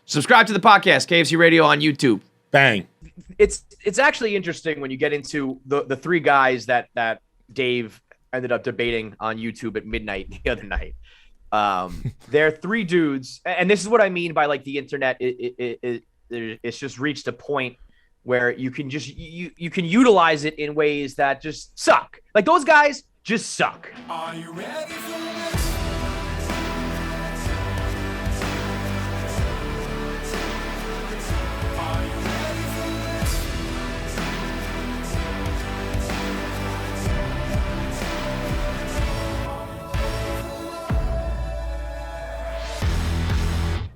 Subscribe to the podcast, KFC Radio on YouTube. Bang. It's actually interesting when you get into the three guys that Dave ended up debating on YouTube at midnight the other night. They're three dudes, and this is what I mean by like the internet. It's just reached a point where you can just you can utilize it in ways that just suck. Like those guys just suck. Are you ready for this?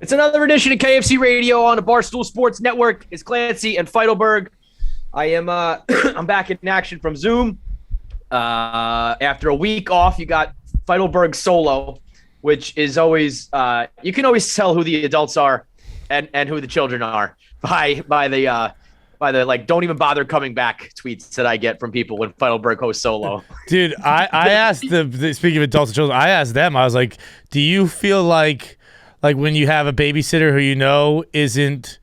It's another edition of KFC Radio on the Barstool Sports Network. It's Clancy and Feidelberg. I am I'm back in action from Zoom. After a week off, you got Feidelberg solo, which is always you can always tell who the adults are and who the children are by the like don't even bother coming back tweets that I get from people when Feidelberg hosts solo. Dude, I asked speaking of adults and children, I asked them, I was like, do you feel like when you have a babysitter who you know isn't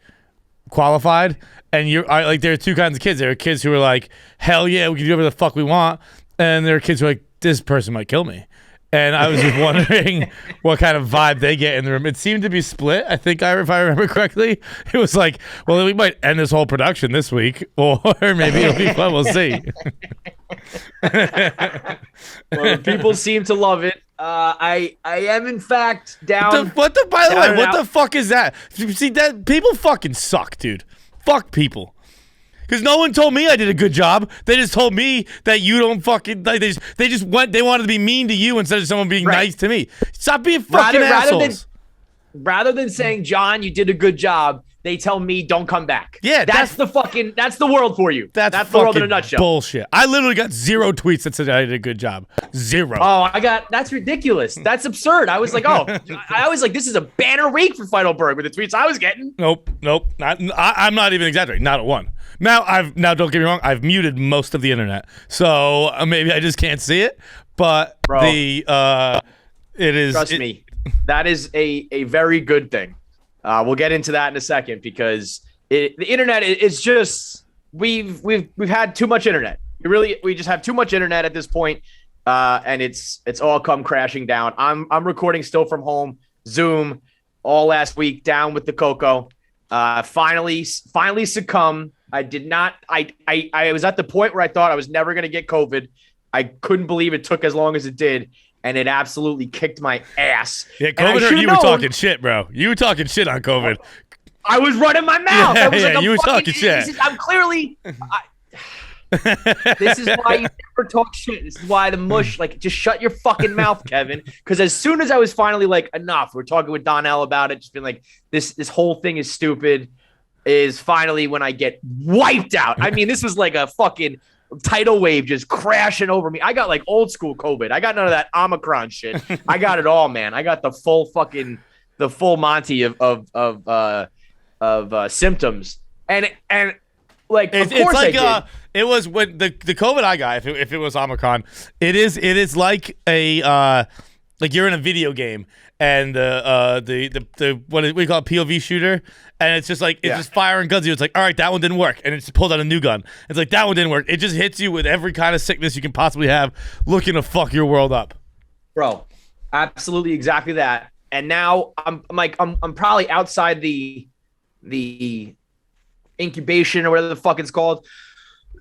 qualified, and like there are two kinds of kids. There are kids who are like, hell yeah, we can do whatever the fuck we want, and there are kids who are like, this person might kill me. And I was just wondering what kind of vibe they get in the room. It seemed to be split. I think if I remember correctly, it was like, well, we might end this whole production this week, or maybe it'll be fun. We'll see. Well, people seem to love it. I am in fact down. By the way, what the fuck is that? See that people fucking suck, dude. Fuck people. Because no one told me I did a good job. They just told me that you don't fucking like. They wanted to be mean to you instead of someone being nice to me. Stop being fucking assholes. Rather than saying, John, you did a good job, they tell me don't come back. Yeah, that's the world for you. That's the world in a nutshell. Bullshit. I literally got 0 tweets that said I did a good job. 0. Oh, that's ridiculous. That's absurd. I was like, this is a banner week for Feidelberg with the tweets I was getting. Nope. I'm not even exaggerating. Not a one. Now don't get me wrong. I've muted most of the internet, so maybe I just can't see it. But bro, it is. Trust me, that is a very good thing. We'll get into that in a second because the internet is just we've had too much internet. We just have too much internet at this point, and it's all come crashing down. I'm recording still from home, Zoom, all last week, down with the cocoa. Finally succumb. I did not. I was at the point where I thought I was never going to get COVID. I couldn't believe it took as long as it did, and it absolutely kicked my ass. Yeah, COVID hurt. You were talking shit, bro. You were talking shit on COVID. I was running my mouth. Yeah, I was like, you were talking shit. I'm clearly. This is why you never talk shit. This is why the mush, like, just shut your fucking mouth, Kevin. Because as soon as I was finally like, enough, we're talking with Donnell about it, just being like, this whole thing is stupid, is finally when I get wiped out. I mean, this was like a fucking tidal wave just crashing over me. I got like old school COVID. I got none of that Omicron shit. I got it all, man. I got the full Monty of symptoms. And like, of course like I did. It was when the COVID I got, if it was Omicron, it is like a like you're in a video game and the what do we call it, POV shooter, and it's just like just firing guns at you. It's like, all right, that one didn't work, and it's pulled out a new gun. It's like, that one didn't work. It just hits you with every kind of sickness you can possibly have, looking to fuck your world up. Bro, absolutely exactly that. And now I'm probably outside the incubation or whatever the fuck it's called.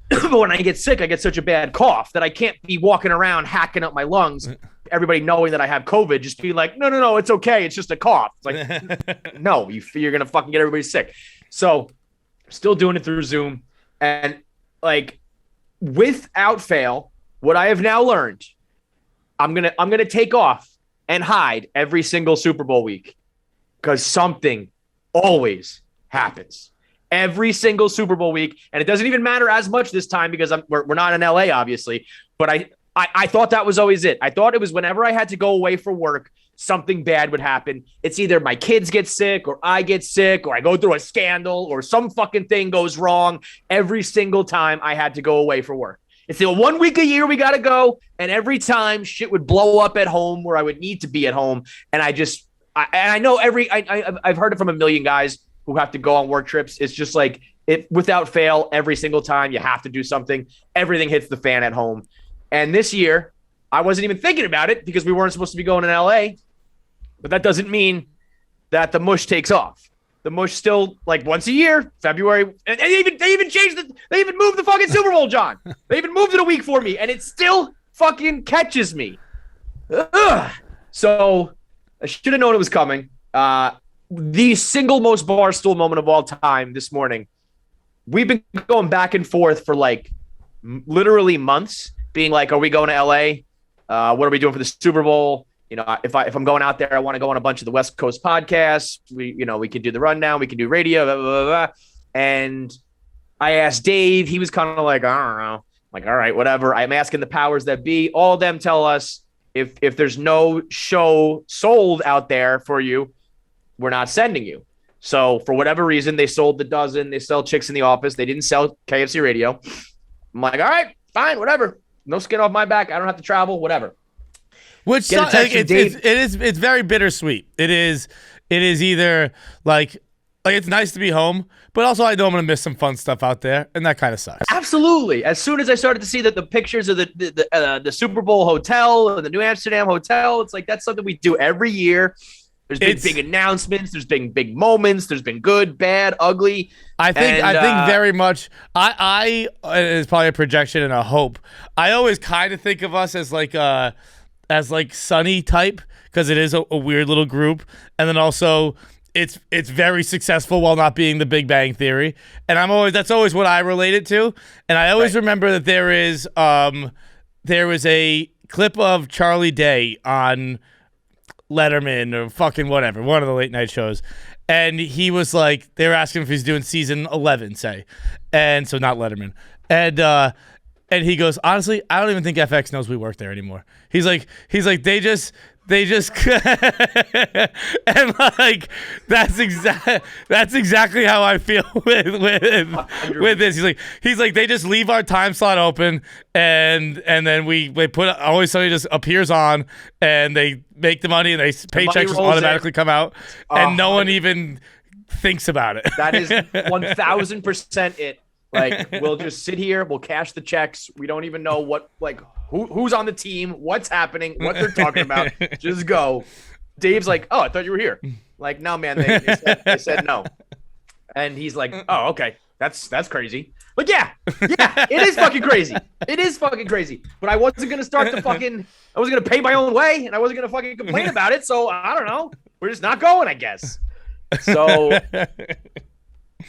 But when I get sick, I get such a bad cough that I can't be walking around hacking up my lungs, everybody knowing that I have COVID, just be like, no, it's okay. It's just a cough. It's like, no, you're going to fucking get everybody sick. So still doing it through Zoom. And like, without fail, what I have now learned, I'm going to take off and hide every single Super Bowl week because something always happens. Every single Super Bowl week, and it doesn't even matter as much this time because we're not in LA, obviously. But I thought that was always it. I thought it was whenever I had to go away for work, something bad would happen. It's either my kids get sick, or I get sick, or I go through a scandal, or some fucking thing goes wrong. Every single time I had to go away for work. It's the 1 week a year we got to go, and every time shit would blow up at home where I would need to be at home, and I I know I've heard it from a million guys who have to go on work trips. It's just like without fail, every single time you have to do something, everything hits the fan at home. And this year, I wasn't even thinking about it because we weren't supposed to be going in LA, but that doesn't mean that the mush takes off. The mush still like once a year, February, and they even changed they even moved the fucking Super Bowl, John. They even moved it a week for me, and it still fucking catches me. Ugh. So I should have known it was coming. The single most barstool moment of all time this morning. We've been going back and forth for like literally months, being like, are we going to LA? What are we doing for the Super Bowl? You know, if I'm going out there, I want to go on a bunch of the West Coast podcasts. We could do the rundown, we could do radio, blah, blah, blah, blah. And I asked Dave, he was kind of like, I don't know. I'm like, all right, whatever. I'm asking the powers that be. All of them tell us if there's no show sold out there for you, we're not sending you. So for whatever reason, they sold the dozen. They sell Chicks in the Office. They didn't sell KFCRADIO. I'm like, all right, fine, whatever. No skin off my back. I don't have to travel, whatever. Which it's very bittersweet. It is either like it's nice to be home, but also I know I'm gonna miss some fun stuff out there, and that kind of sucks. Absolutely. As soon as I started to see the pictures of the Super Bowl hotel and the New Amsterdam hotel, it's like that's something we do every year. There's been big announcements. There's been big moments. There's been good, bad, ugly. I think very much. It's probably a projection and a hope. I always kind of think of us as like Sunny type because it is a weird little group, and then also it's very successful while not being the Big Bang Theory. And that's always what I relate it to. And I always remember that there was a clip of Charlie Day on Letterman or fucking whatever, one of the late night shows. And he was like, they were asking if he's doing season 11, say. And so not Letterman. And he goes, honestly, I don't even think FX knows we work there anymore. He's like, they just and like that's exactly how I feel with this. He's like they just leave our time slot open and then we put always somebody just appears on and they make the money and they paychecks just automatically come out and no one even thinks about it. That is 1000% it. Like we'll just sit here, we'll cash the checks. We don't even know what who's on the team, what's happening, what they're talking about. Just go. Dave's like, oh, I thought you were here. Like, no, man, they said no. And he's like, oh, okay, that's crazy. Like, yeah, it is fucking crazy. It is fucking crazy. But I wasn't gonna I wasn't gonna pay my own way, and I wasn't gonna fucking complain about it. So I don't know. We're just not going, I guess. So.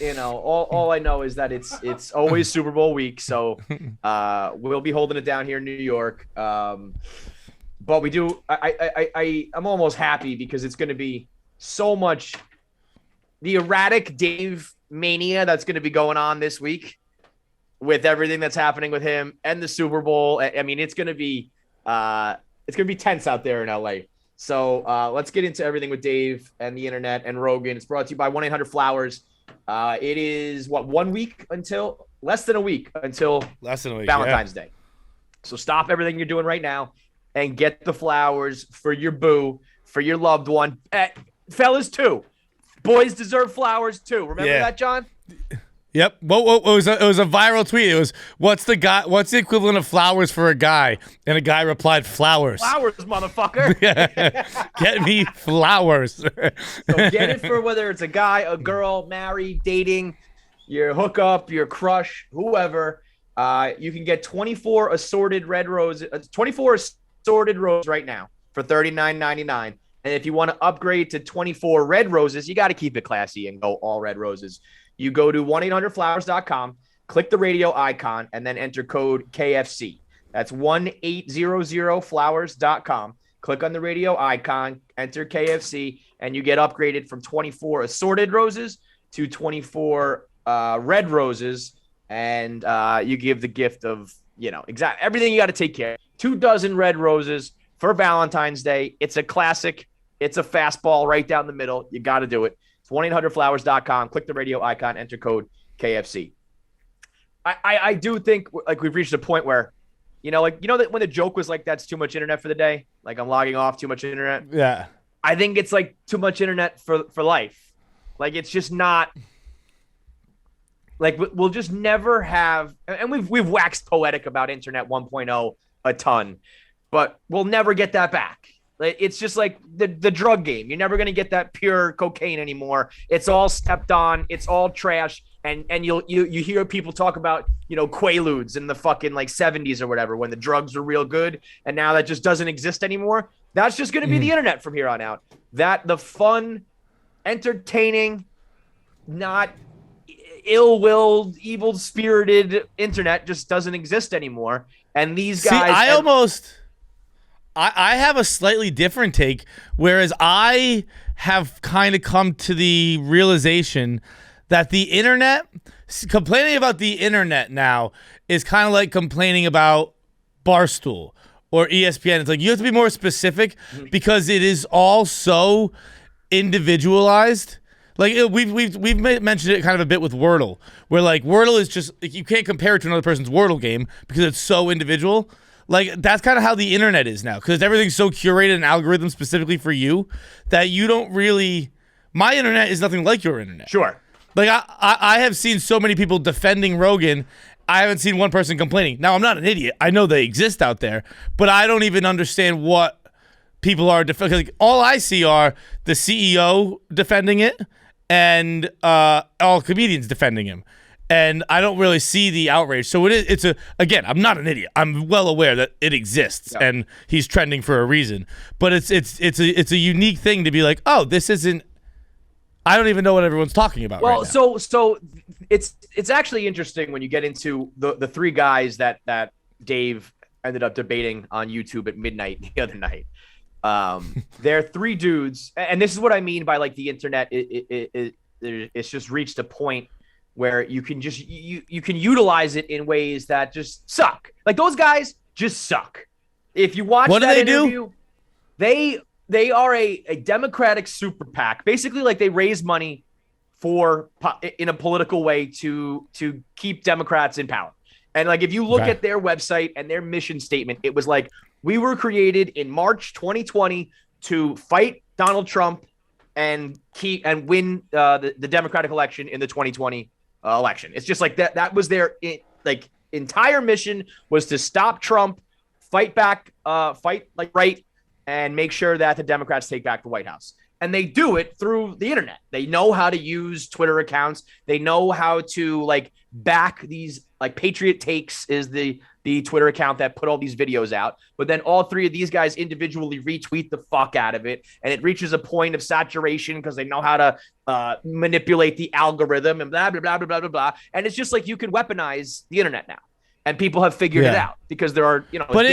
You know, all I know is that it's always Super Bowl week, so we'll be holding it down here in New York. But we do. I'm almost happy because it's going to be so much the erratic Dave mania that's going to be going on this week with everything that's happening with him and the Super Bowl. I mean, it's going to be tense out there in LA. So let's get into everything with Dave and the internet and Rogan. It's brought to you by 1-800-Flowers. It is less than a week until Valentine's Day. So stop everything you're doing right now and get the flowers for your boo, for your loved one. Fellas too. Boys deserve flowers too. Remember that, John? Yep. It was a viral tweet. It was what's the equivalent of flowers for a guy? And a guy replied, flowers. Flowers, motherfucker. Get me flowers. So get it for whether it's a guy, a girl, married, dating, your hookup, your crush, whoever. You can get 24 assorted red roses, 24 assorted roses right now for $39.99. And if you want to upgrade to 24 red roses, you got to keep it classy and go all red roses. You go to 1-800-Flowers.com, click the radio icon, and then enter code KFC. That's 1-800-Flowers.com. Click on the radio icon, enter KFC, and you get upgraded from 24 assorted roses to 24 red roses. And you give the gift of, exactly everything you got to take care of. 24 red roses for Valentine's Day. It's a classic. It's a fastball right down the middle. You got to do it. 1-800-Flowers.com. Click the radio icon, enter code KFC. I do think like we've reached a point where, that when the joke was like, that's too much internet for the day, like I'm logging off, too much internet. Yeah. I think it's like too much internet for life. Like it's just not. Like we'll just never have, and we've waxed poetic about Internet 1.0 a ton, but we'll never get that back. It's just like the drug game. You're never going to get that pure cocaine anymore. It's all stepped on. It's all trash. And you hear people talk about, Quaaludes in the fucking like 70s or whatever, when the drugs were real good. And now that just doesn't exist anymore. That's just going to be the internet from here on out. That the fun, entertaining, not ill-willed, evil-spirited internet just doesn't exist anymore. And these guys... I have a slightly different take, whereas I have kind of come to the realization that the internet, complaining about the internet now is kind of like complaining about Barstool or ESPN. It's like you have to be more specific because it is all so individualized. Like we've mentioned it kind of a bit with Wordle, where like Wordle is just like, you can't compare it to another person's Wordle game because it's so individual. Like that's kind of how the internet is now, because everything's so curated and algorithm specifically for you that you don't really. My internet is nothing like your internet. Sure. Like I have seen so many people defending Rogan. I haven't seen one person complaining. Now I'm not an idiot. I know they exist out there, but I don't even understand what people are defending. Like, all I see are the CEO defending it and all comedians defending him. And I don't really see the outrage. So again, I'm not an idiot. I'm well aware that it exists and he's trending for a reason. But it's a unique thing to be like, oh, this isn't. I don't even know what everyone's talking about. Well, right now. so it's actually interesting when you get into the three guys that Dave ended up debating on YouTube at midnight the other night. They're three dudes, and this is what I mean by like the internet. It's just reached a point where you can just you can utilize it in ways that just suck. Like those guys just suck. If you watch what that do they interview, do? they are a Democratic super PAC. Basically, like they raise money in a political way to keep Democrats in power. And like if you look at their website and their mission statement, it was like, we were created in March 2020 to fight Donald Trump and win the Democratic election in the 2020 election. It's just like that was their like entire mission, was to stop Trump, fight back, right, and make sure that the Democrats take back the White House. And they do it through the internet. They know how to use Twitter accounts. They know how to like back these, like Patriot Takes is the Twitter account that put all these videos out. But then all three of these guys individually retweet the fuck out of it. And it reaches a point of saturation because they know how to manipulate the algorithm and blah, blah, blah, blah, blah, blah, blah. And it's just like you can weaponize the internet now. And people have figured it out because there are, But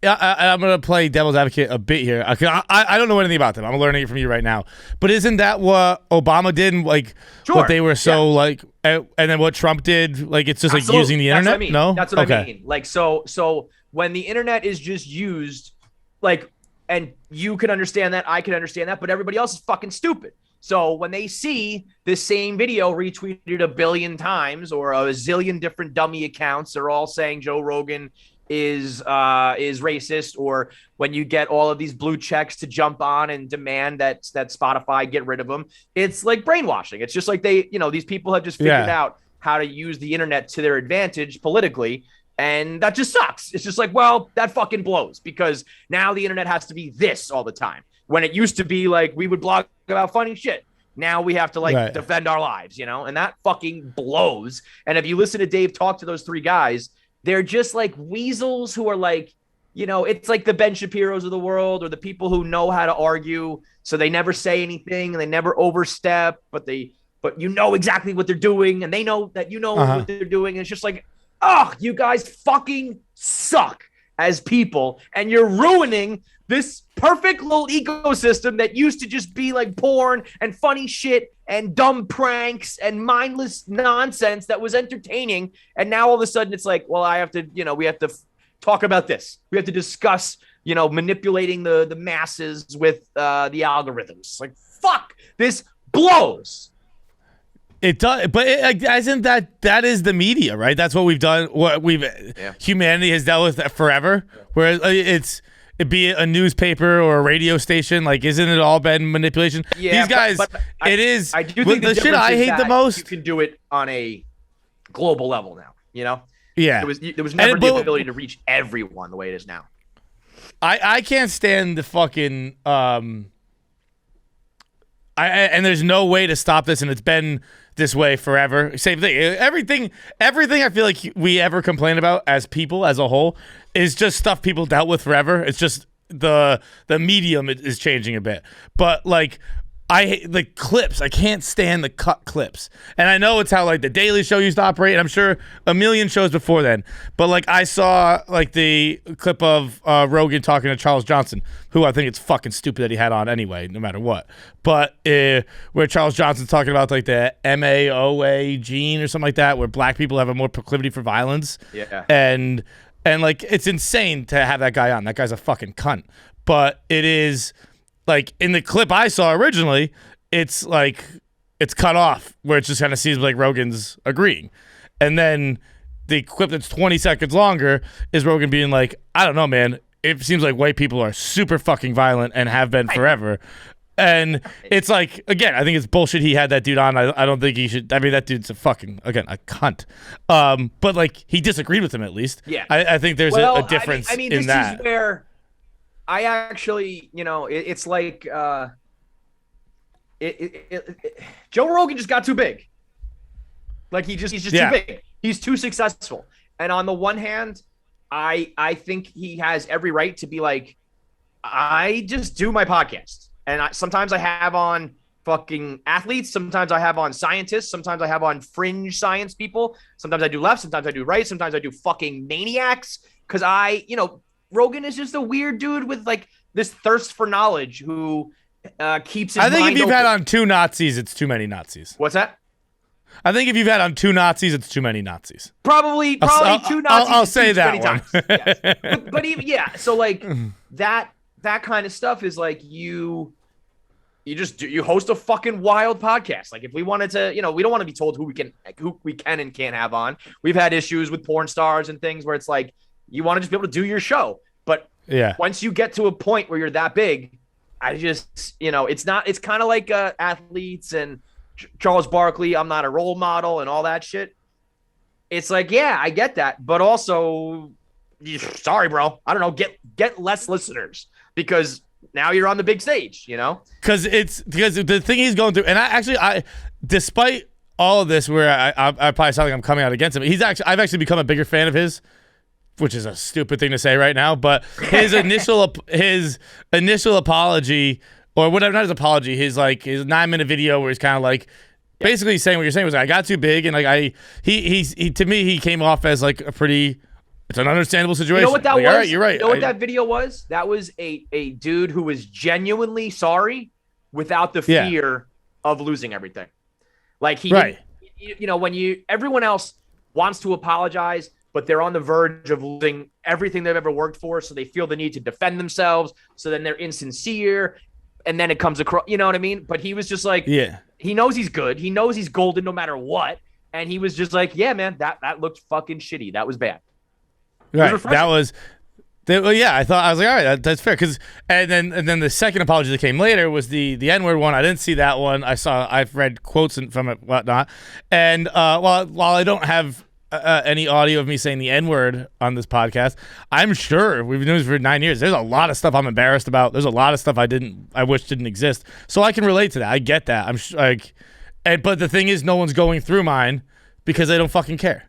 I'm going to play devil's advocate a bit here. I don't know anything about them. I'm learning it from you right now. But isn't that what Obama did? Like, what they were like, and then what Trump did? Like, it's just like using the internet? That's what I mean. No? That's what I mean. Like, so when the internet is just used, like, and you can understand that, I can understand that, but everybody else is fucking stupid. So when they see this same video retweeted a billion times, or a zillion different dummy accounts are all saying Joe Rogan is racist, or when you get all of these blue checks to jump on and demand that Spotify get rid of them, it's like brainwashing. It's just like these people have just figured out how to use the internet to their advantage politically, and that just sucks. It's just like, well, that fucking blows, because now the internet has to be this all the time, when it used to be like we would blog about funny shit. Now we have to defend our lives, and that fucking blows. And if you listen to Dave talk to those three guys, they're just like weasels who are like, it's like the Ben Shapiros of the world, or the people who know how to argue. So they never say anything and they never overstep, but you know exactly what they're doing, and they know that what they're doing. And it's just like, oh, you guys fucking suck as people, and you're ruining this perfect little ecosystem that used to just be like porn and funny shit and dumb pranks and mindless nonsense that was entertaining. And now all of a sudden it's like, well, we have to talk about this. We have to discuss, manipulating the masses with the algorithms. Like, fuck, this blows. It does, but isn't that is the media, right? That's what we've done. Humanity has dealt with that forever. Whereas be it a newspaper or a radio station. Like, isn't it all been manipulation? Yeah, these guys, but it is. I do think the shit I hate the most. You can do it on a global level now. You know. Yeah. There was never the ability to reach everyone the way it is now. I can't stand the fucking and there's no way to stop this, and it's been this way forever. Same thing. Everything I feel like we ever complain about as people as a whole is just stuff people dealt with forever. It's just the medium is changing a bit. But like I hate the clips. I can't stand the cut clips. And I know it's how like the Daily Show used to operate, and I'm sure a million shows before then. But like I saw like the clip of Rogan talking to Charles Johnson, who I think it's fucking stupid that he had on anyway, no matter what. But where Charles Johnson's talking about like the MAOA gene or something like that, where black people have a more proclivity for violence. Yeah. And like it's insane to have that guy on. That guy's a fucking cunt. But it is. Like in the clip I saw originally, it's like it's cut off where it just kind of seems like Rogan's agreeing. And then the clip that's 20 seconds longer is Rogan being like, I don't know, man. It seems like white people are super fucking violent and have been forever. And it's like, again, I think it's bullshit he had that dude on. I don't think he should. I mean, that dude's a fucking, again, a cunt. But like he disagreed with him at least. Yeah. I think there's a difference I mean, in this that. is where I actually, you know, it's like Joe Rogan just got too big. Like he's just too big. He's too successful. And on the one hand, I think he has every right to be like, I just do my podcast. And sometimes I have on fucking athletes. Sometimes I have on scientists. Sometimes I have on fringe science people. Sometimes I do left. Sometimes I do right. Sometimes I do fucking maniacs. Because Rogan is just a weird dude with like this thirst for knowledge who keeps his I think mind if you've open. had on two Nazis, it's too many Nazis. What's that? I think if you've had on two Nazis, it's too many Nazis. Probably two Nazis. I'll say that one. Yes. but even so like that kind of stuff is like you host a fucking wild podcast. Like if we wanted to, we don't want to be told who we can and can't have on. We've had issues with porn stars and things where it's like you want to just be able to do your show. But once you get to a point where you're that big, I just, it's kind of like athletes and Charles Barkley, I'm not a role model and all that shit. It's like, yeah, I get that. But also, sorry, bro. I don't know. Get less listeners because now you're on the big stage, Because the thing he's going through, and I despite all of this, where I probably sound like I'm coming out against him, I've actually become a bigger fan of his, which is a stupid thing to say right now, but his initial apology, or whatever, not his apology, his 9-minute video where he's kind of like basically saying what you're saying was like, I got too big, and like he to me he came off as like it's an understandable situation. You know what that was? All right, you're right. You know what that video was? That was a dude who was genuinely sorry without the fear of losing everything. Like when everyone else wants to apologize, but they're on the verge of losing everything they've ever worked for, so they feel the need to defend themselves. So then they're insincere, and then it comes across. You know what I mean? But he was just like, he knows he's good. He knows he's golden no matter what, and he was just like, yeah, man, that looked fucking shitty. That was bad. Right. That was. I was like, all right, that's fair. And then the second apology that came later was the N-word one. I didn't see that one. I've read quotes from it, whatnot. And while I don't have any audio of me saying the N-word on this podcast, I'm sure we've been doing this for 9 years. There's a lot of stuff I'm embarrassed about. There's a lot of stuff I wish didn't exist. So I can relate to that. I get that. But the thing is, no one's going through mine because they don't fucking care.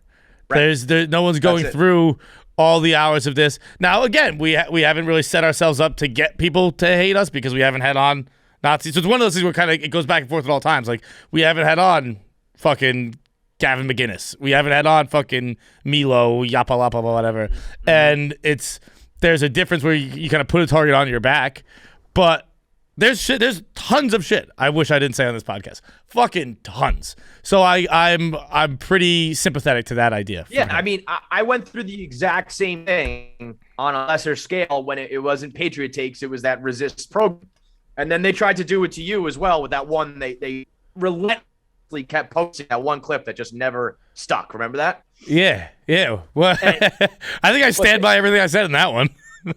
Right. No one's going through all the hours of this. Now, again, we haven't really set ourselves up to get people to hate us because we haven't had on Nazis. So it's one of those things where it goes back and forth at all times. Like, we haven't had on fucking Gavin McGinnis. We haven't had on fucking Milo, Yappa Lappa, whatever. Mm-hmm. And there's a difference where you kind of put a target on your back. But there's tons of shit I wish I didn't say on this podcast. Fucking tons. So I'm pretty sympathetic to that idea. Yeah, I mean, I went through the exact same thing on a lesser scale when it wasn't Patriot Takes. It was that Resist program. And then they tried to do it to you as well with that one. They relentlessly kept posting that one clip that just never stuck. Remember that? Yeah. Well, I think I stand by everything I said in that one.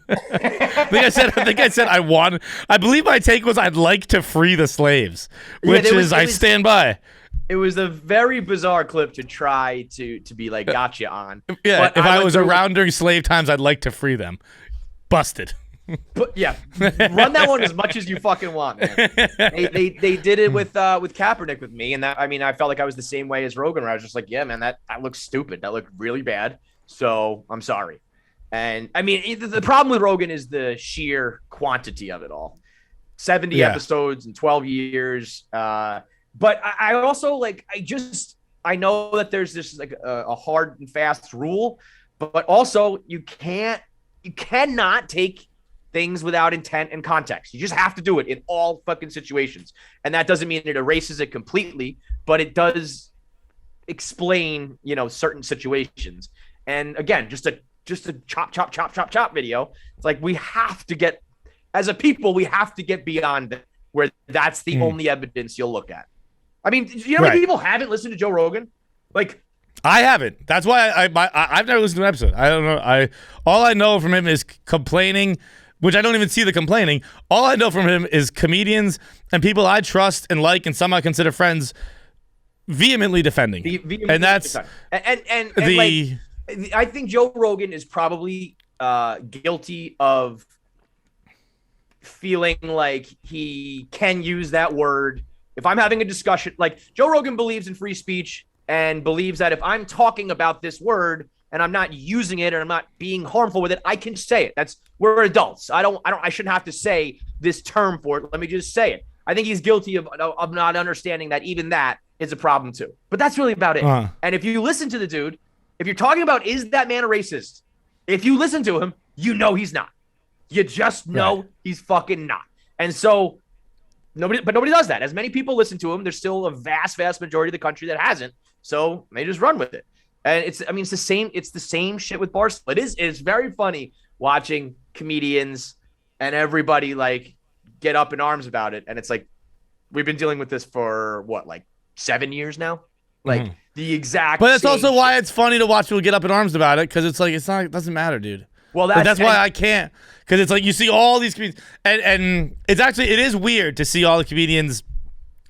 I think I said I want. I believe my take was I'd like to free the slaves, which I stand by. It was a very bizarre clip to try to be like gotcha on. Yeah, if I was around during slave times, I'd like to free them. Busted. But yeah, run that one as much as you fucking want, man. They did it with Kaepernick with me, and that, I mean, I felt like I was the same way as Rogan, where I was just like, yeah, man, that looks stupid. That looked really bad. So I'm sorry. And I mean, the problem with Rogan is the sheer quantity of it all. 70 episodes in 12 years. But I also I know that there's this like a hard and fast rule, but also you cannot take things without intent and context. You just have to do it in all fucking situations. And that doesn't mean it erases it completely, but it does explain, certain situations. And again, just a chop video. It's like, we have to get, as a people, we have to get beyond that, where that's the only evidence you'll look at. I mean, how many people haven't listened to Joe Rogan? Like, I haven't. That's why I've never listened to an episode. I don't know. All I know from him is complaining, which I don't even see the complaining. All I know from him is comedians and people I trust and like and some I consider friends vehemently defending. And that's I think Joe Rogan is probably guilty of feeling like he can use that word. If I'm having a discussion, like Joe Rogan believes in free speech and believes that if I'm talking about this word and I'm not using it and I'm not being harmful with it, I can say it. We're adults. I shouldn't have to say this term for it. Let me just say it. I think he's guilty of not understanding that even that is a problem too. But that's really about it. And if you listen to the dude, if you're talking about, is that man a racist? If you listen to him, you know he's not. You just know he's fucking not. And so nobody does that. As many people listen to him, there's still a vast majority of the country that hasn't. So they just run with it. And it's the same shit with Barstool. It's very funny watching comedians and everybody like get up in arms about it. And it's like, we've been dealing with this for what, like 7 years now? Like the exact. But it's also why it's funny to watch people get up in arms about it. Cause it doesn't matter, dude. Well, that's why I can't. Cause it's like, you see all these comedians and it is weird to see all the comedians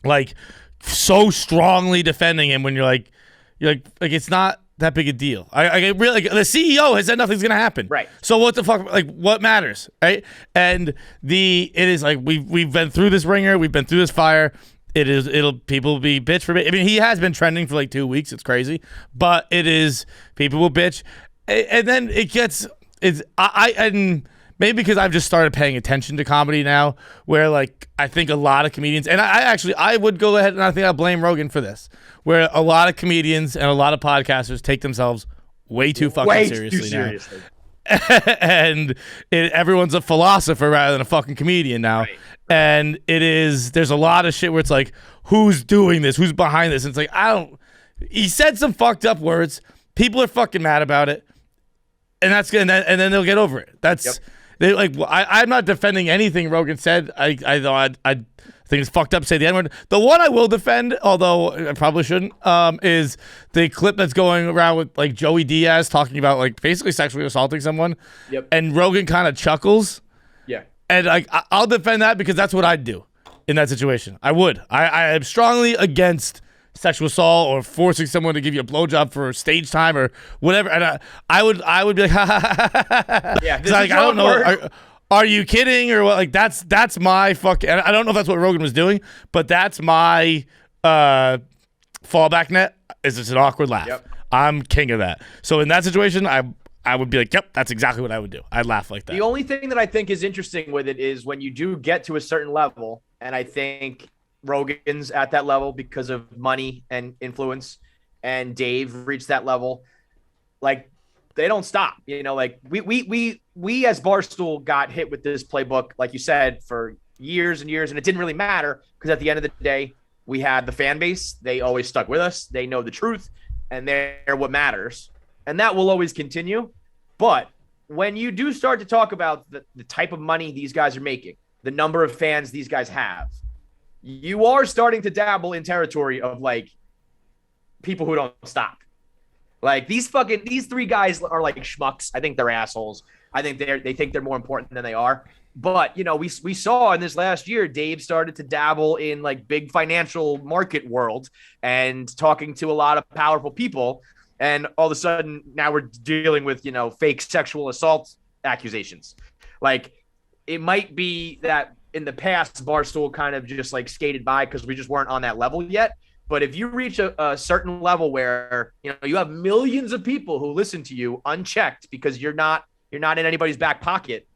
like so strongly defending him when you're like it's not that big a deal. I really, like, the CEO has said nothing's gonna happen. Right. So what the fuck? Like, what matters, right? And it is like we've been through this ringer, we've been through this fire. People will be bitch for it. I mean, he has been trending for like 2 weeks. It's crazy, but people will bitch, and then and maybe because I've just started paying attention to comedy now, where like I think a lot of comedians, and I would go ahead and I think I'll blame Rogan for this, where a lot of comedians and a lot of podcasters take themselves way too fucking seriously now. And everyone's a philosopher rather than a fucking comedian now. Right. And there's a lot of shit where it's like, who's doing this? Who's behind this? And it's like, he said some fucked up words. People are fucking mad about it. And that's good. And then they'll get over it. I'm not defending anything Rogan said. I think it's fucked up to say the N-word. The one I will defend, although I probably shouldn't, is the clip that's going around with like Joey Diaz talking about like basically sexually assaulting someone. Yep. And Rogan kind of chuckles. Yeah. And like I'll defend that because that's what I'd do in that situation. I would. I am strongly against sexual assault or forcing someone to give you a blowjob for stage time or whatever. And I would be like, ha ha ha ha ha. Yeah. Like, I don't know. Are you kidding or what? Like that's my fucking. I don't know if that's what Rogan was doing, but that's my fallback net. Is it's an awkward laugh. Yep. I'm king of that. So in that situation, I would be like, yep, that's exactly what I would do. I'd laugh like that. The only thing that I think is interesting with it is when you do get to a certain level, and I think Rogan's at that level because of money and influence, and Dave reached that level, like they don't stop. Like we as Barstool got hit with this playbook, like you said, for years and years, and it didn't really matter because at the end of the day, we had the fan base. They always stuck with us. They know the truth, and they're what matters. And that will always continue. But when you do start to talk about the type of money these guys are making, the number of fans these guys have, you are starting to dabble in territory of like people who don't stop. Like these three guys are like schmucks. I think they're assholes. I think they think they're more important than they are. But, you know, we saw in this last year, Dave started to dabble in like big financial market world and talking to a lot of powerful people. And all of a sudden now we're dealing with, you know, fake sexual assault accusations. Like it might be that in the past, Barstool kind of just like skated by because we just weren't on that level yet. But if you reach a certain level where, you know, you have millions of people who listen to you unchecked because you're not in anybody's back pocket,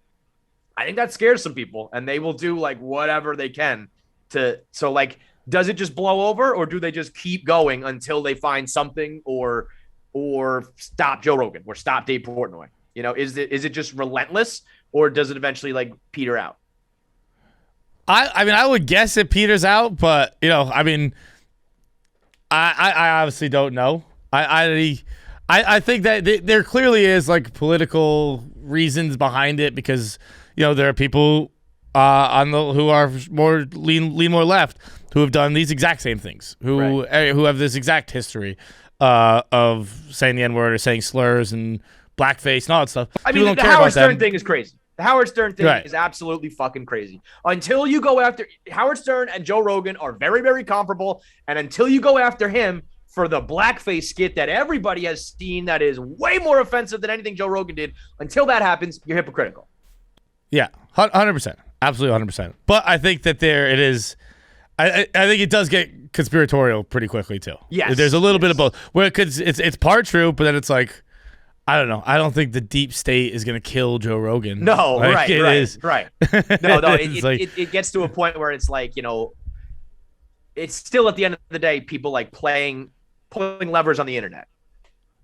I think that scares some people, and they will do like whatever they can so like, does it just blow over, or do they just keep going until they find something or stop Joe Rogan or stop Dave Portnoy? You know, is it just relentless, or does it eventually like peter out? I mean, I would guess it peters out, but you know, I mean, I obviously don't know. I think that there clearly is like political reasons behind it because, you know, there are people who are more lean more left who have done these exact same things, who have this exact history of saying the N-word or saying slurs and blackface and all that stuff. I mean, the Howard Stern thing is crazy. The Howard Stern thing is absolutely fucking crazy. Until you go after Howard Stern and Joe Rogan are very, very comparable, and until you go after him for the blackface skit that everybody has seen that is way more offensive than anything Joe Rogan did, until that happens, you're hypocritical. Yeah, 100%. Absolutely 100%. But I think that it is. I think it does get conspiratorial pretty quickly too. Yes. There's a little bit of both. Where it's part true, but then it's like, I don't know. I don't think the deep state is going to kill Joe Rogan. No, like, right. No, it gets to a point where it's like, you know, it's still at the end of the day, people like pulling levers on the internet.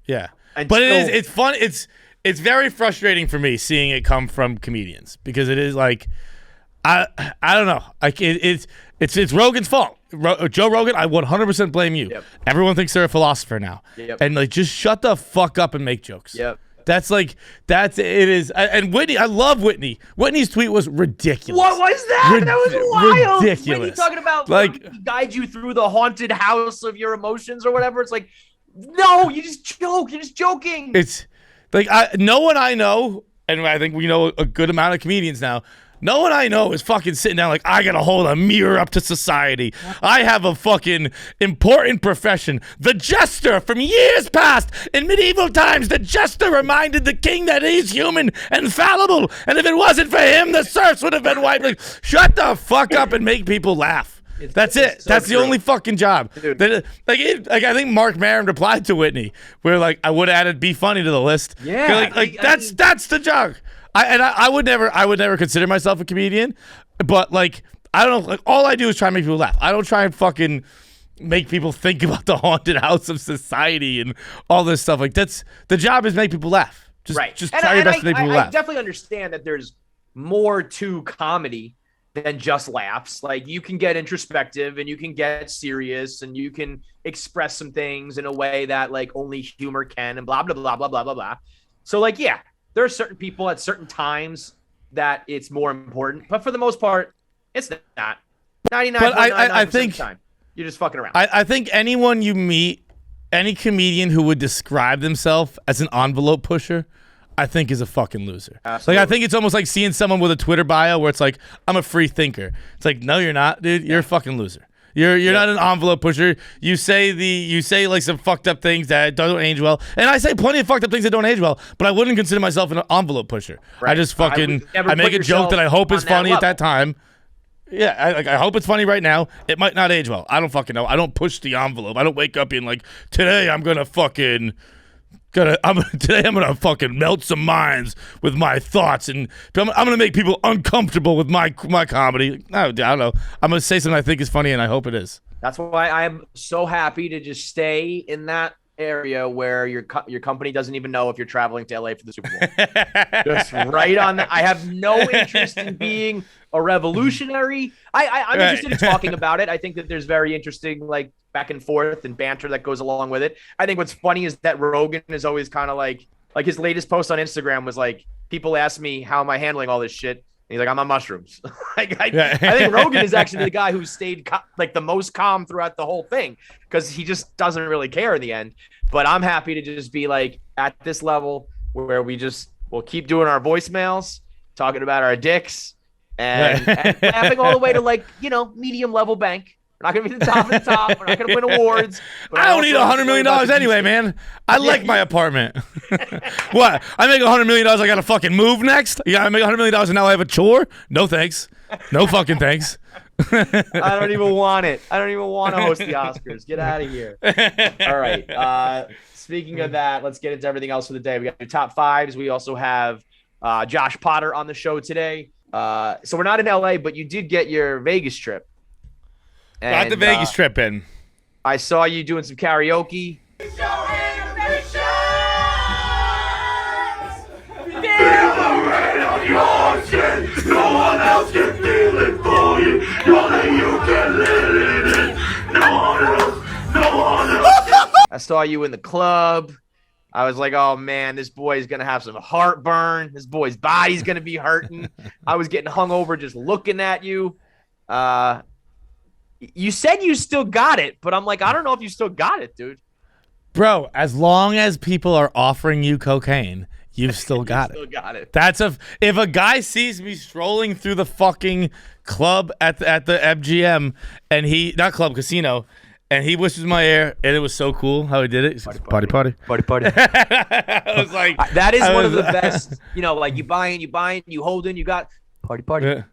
Yeah. But it's fun. It's very frustrating for me seeing it come from comedians because it is like, I don't know. Like it's Rogan's fault. Joe Rogan, I 100% blame you. Yep. Everyone thinks they're a philosopher now. Yep. And like, just shut the fuck up and make jokes. Yep. It is. And Whitney, I love Whitney. Whitney's tweet was ridiculous. What was that? That was wild. Ridiculous. Whitney talking about like guide you through the haunted house of your emotions or whatever. It's like, no, you just joke. You're just joking. It's like no one I know, and I think we know a good amount of comedians now. No one I know is fucking sitting down like, I gotta hold a mirror up to society. I have a fucking important profession. The jester from years past. In medieval times, the jester reminded the king that he's human and fallible. And if it wasn't for him, the serfs would have been wiped. Like, shut the fuck up and make people laugh. That's it. So That's the only fucking job. I think Mark Maron replied to Whitney, where like I would have added "be funny" to the list. Yeah, that's the job. I would never consider myself a comedian, but like I don't know. Like all I do is try and make people laugh. I don't try and fucking make people think about the haunted house of society and all this stuff. Like that's the job is make people laugh. Just try your best to make people laugh. I definitely understand that there's more to comedy than just laughs. Like you can get introspective and you can get serious and you can express some things in a way that like only humor can and blah, blah, blah, blah, blah, blah, blah. So like, yeah, there are certain people at certain times that it's more important, but for the most part, it's not. 99.99% of the time, you're just fucking around. I think anyone you meet, any comedian who would describe themselves as an envelope pusher, I think is a fucking loser. Absolutely. Like I think it's almost like seeing someone with a Twitter bio where it's like, I'm a free thinker. It's like, no, you're not, dude. You're a fucking loser. You're not an envelope pusher. You say like some fucked up things that don't age well, and I say plenty of fucked up things that don't age well. But I wouldn't consider myself an envelope pusher. Right. I just fucking I make a joke that I hope is funny at that time. Yeah, I hope it's funny right now. It might not age well. I don't fucking know. I don't push the envelope. I don't wake up being like, today I'm gonna fucking. Today I'm gonna fucking melt some minds with my thoughts, and I'm gonna make people uncomfortable with my comedy. No, I don't know. I'm gonna say something I think is funny, and I hope it is. That's why I'm so happy to just stay in that area where your company doesn't even know if you're traveling to LA for the Super Bowl. Just right on that. I have no interest in being a revolutionary. I'm interested in talking about it. I think that there's very interesting like back and forth and banter that goes along with it. I think what's funny is that Rogan is always kind of like his latest post on Instagram was like, people ask me how am I handling all this shit, He's like, I'm on mushrooms. I think Rogan is actually the guy who stayed like the most calm throughout the whole thing because he just doesn't really care in the end. But I'm happy to just be like at this level where we'll keep doing our voicemails, talking about our dicks, and laughing all the way to like, medium level bank. We're not going to be the top of the top. We're not going to win awards. I don't need $100 million anyway, man. I like my apartment. What? I make $100 million. I got to fucking move next? Yeah, I make $100 million and now I have a chore? No thanks. No fucking thanks. I don't even want it. I don't even want to host the Oscars. Get out of here. All right. Speaking of that, let's get into everything else for the day. We got your top fives. We also have Josh Potter on the show today. So we're not in LA, but you did get your Vegas trip. Got the Vegas trip in. I saw you doing some karaoke. I saw you in the club. I was like, oh man, this boy's gonna have some heartburn. This boy's body's gonna be hurting. I was getting hungover just looking at you. You said you still got it, but I'm like, I don't know if you still got it, dude. Bro, as long as people are offering you cocaine, you've still got Still got it. That's if a guy sees me strolling through the fucking club at the MGM and not club, casino, and he whispers in my ear, and it was so cool how he did it. He says, party. I was like, that is one of the best. Like you buy in, you hold in, you got party. Yeah.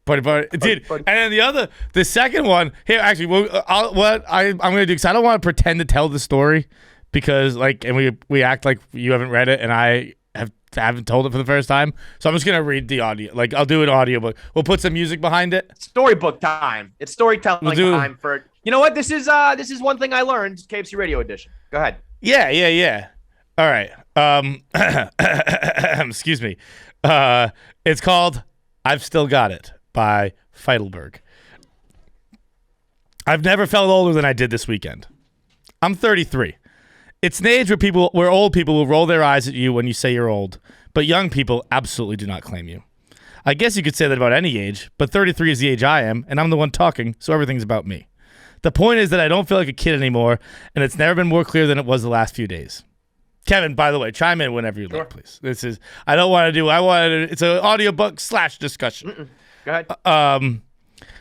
Party. Dude. And then the second one here, actually, I'm going to do, because I don't want to pretend to tell the story because, like, and we act like you haven't read it and I haven't told it for the first time. So I'm just going to read the audio. Like, I'll do an audio book. We'll put some music behind it. Storybook time. It's storytelling time for, you know what? This is one thing I learned, KFC Radio edition. Go ahead. Yeah. All right. Excuse me. It's called I've Still Got It by Feidelberg. I've never felt older than I did this weekend. I'm 33. It's an age where old people will roll their eyes at you when you say you're old, but young people absolutely do not claim you. I guess you could say that about any age, but 33 is the age I am, and I'm the one talking, so everything's about me. The point is that I don't feel like a kid anymore, and it's never been more clear than it was the last few days. Kevin, by the way, chime in whenever you like, please. It's an audiobook / discussion. Go ahead.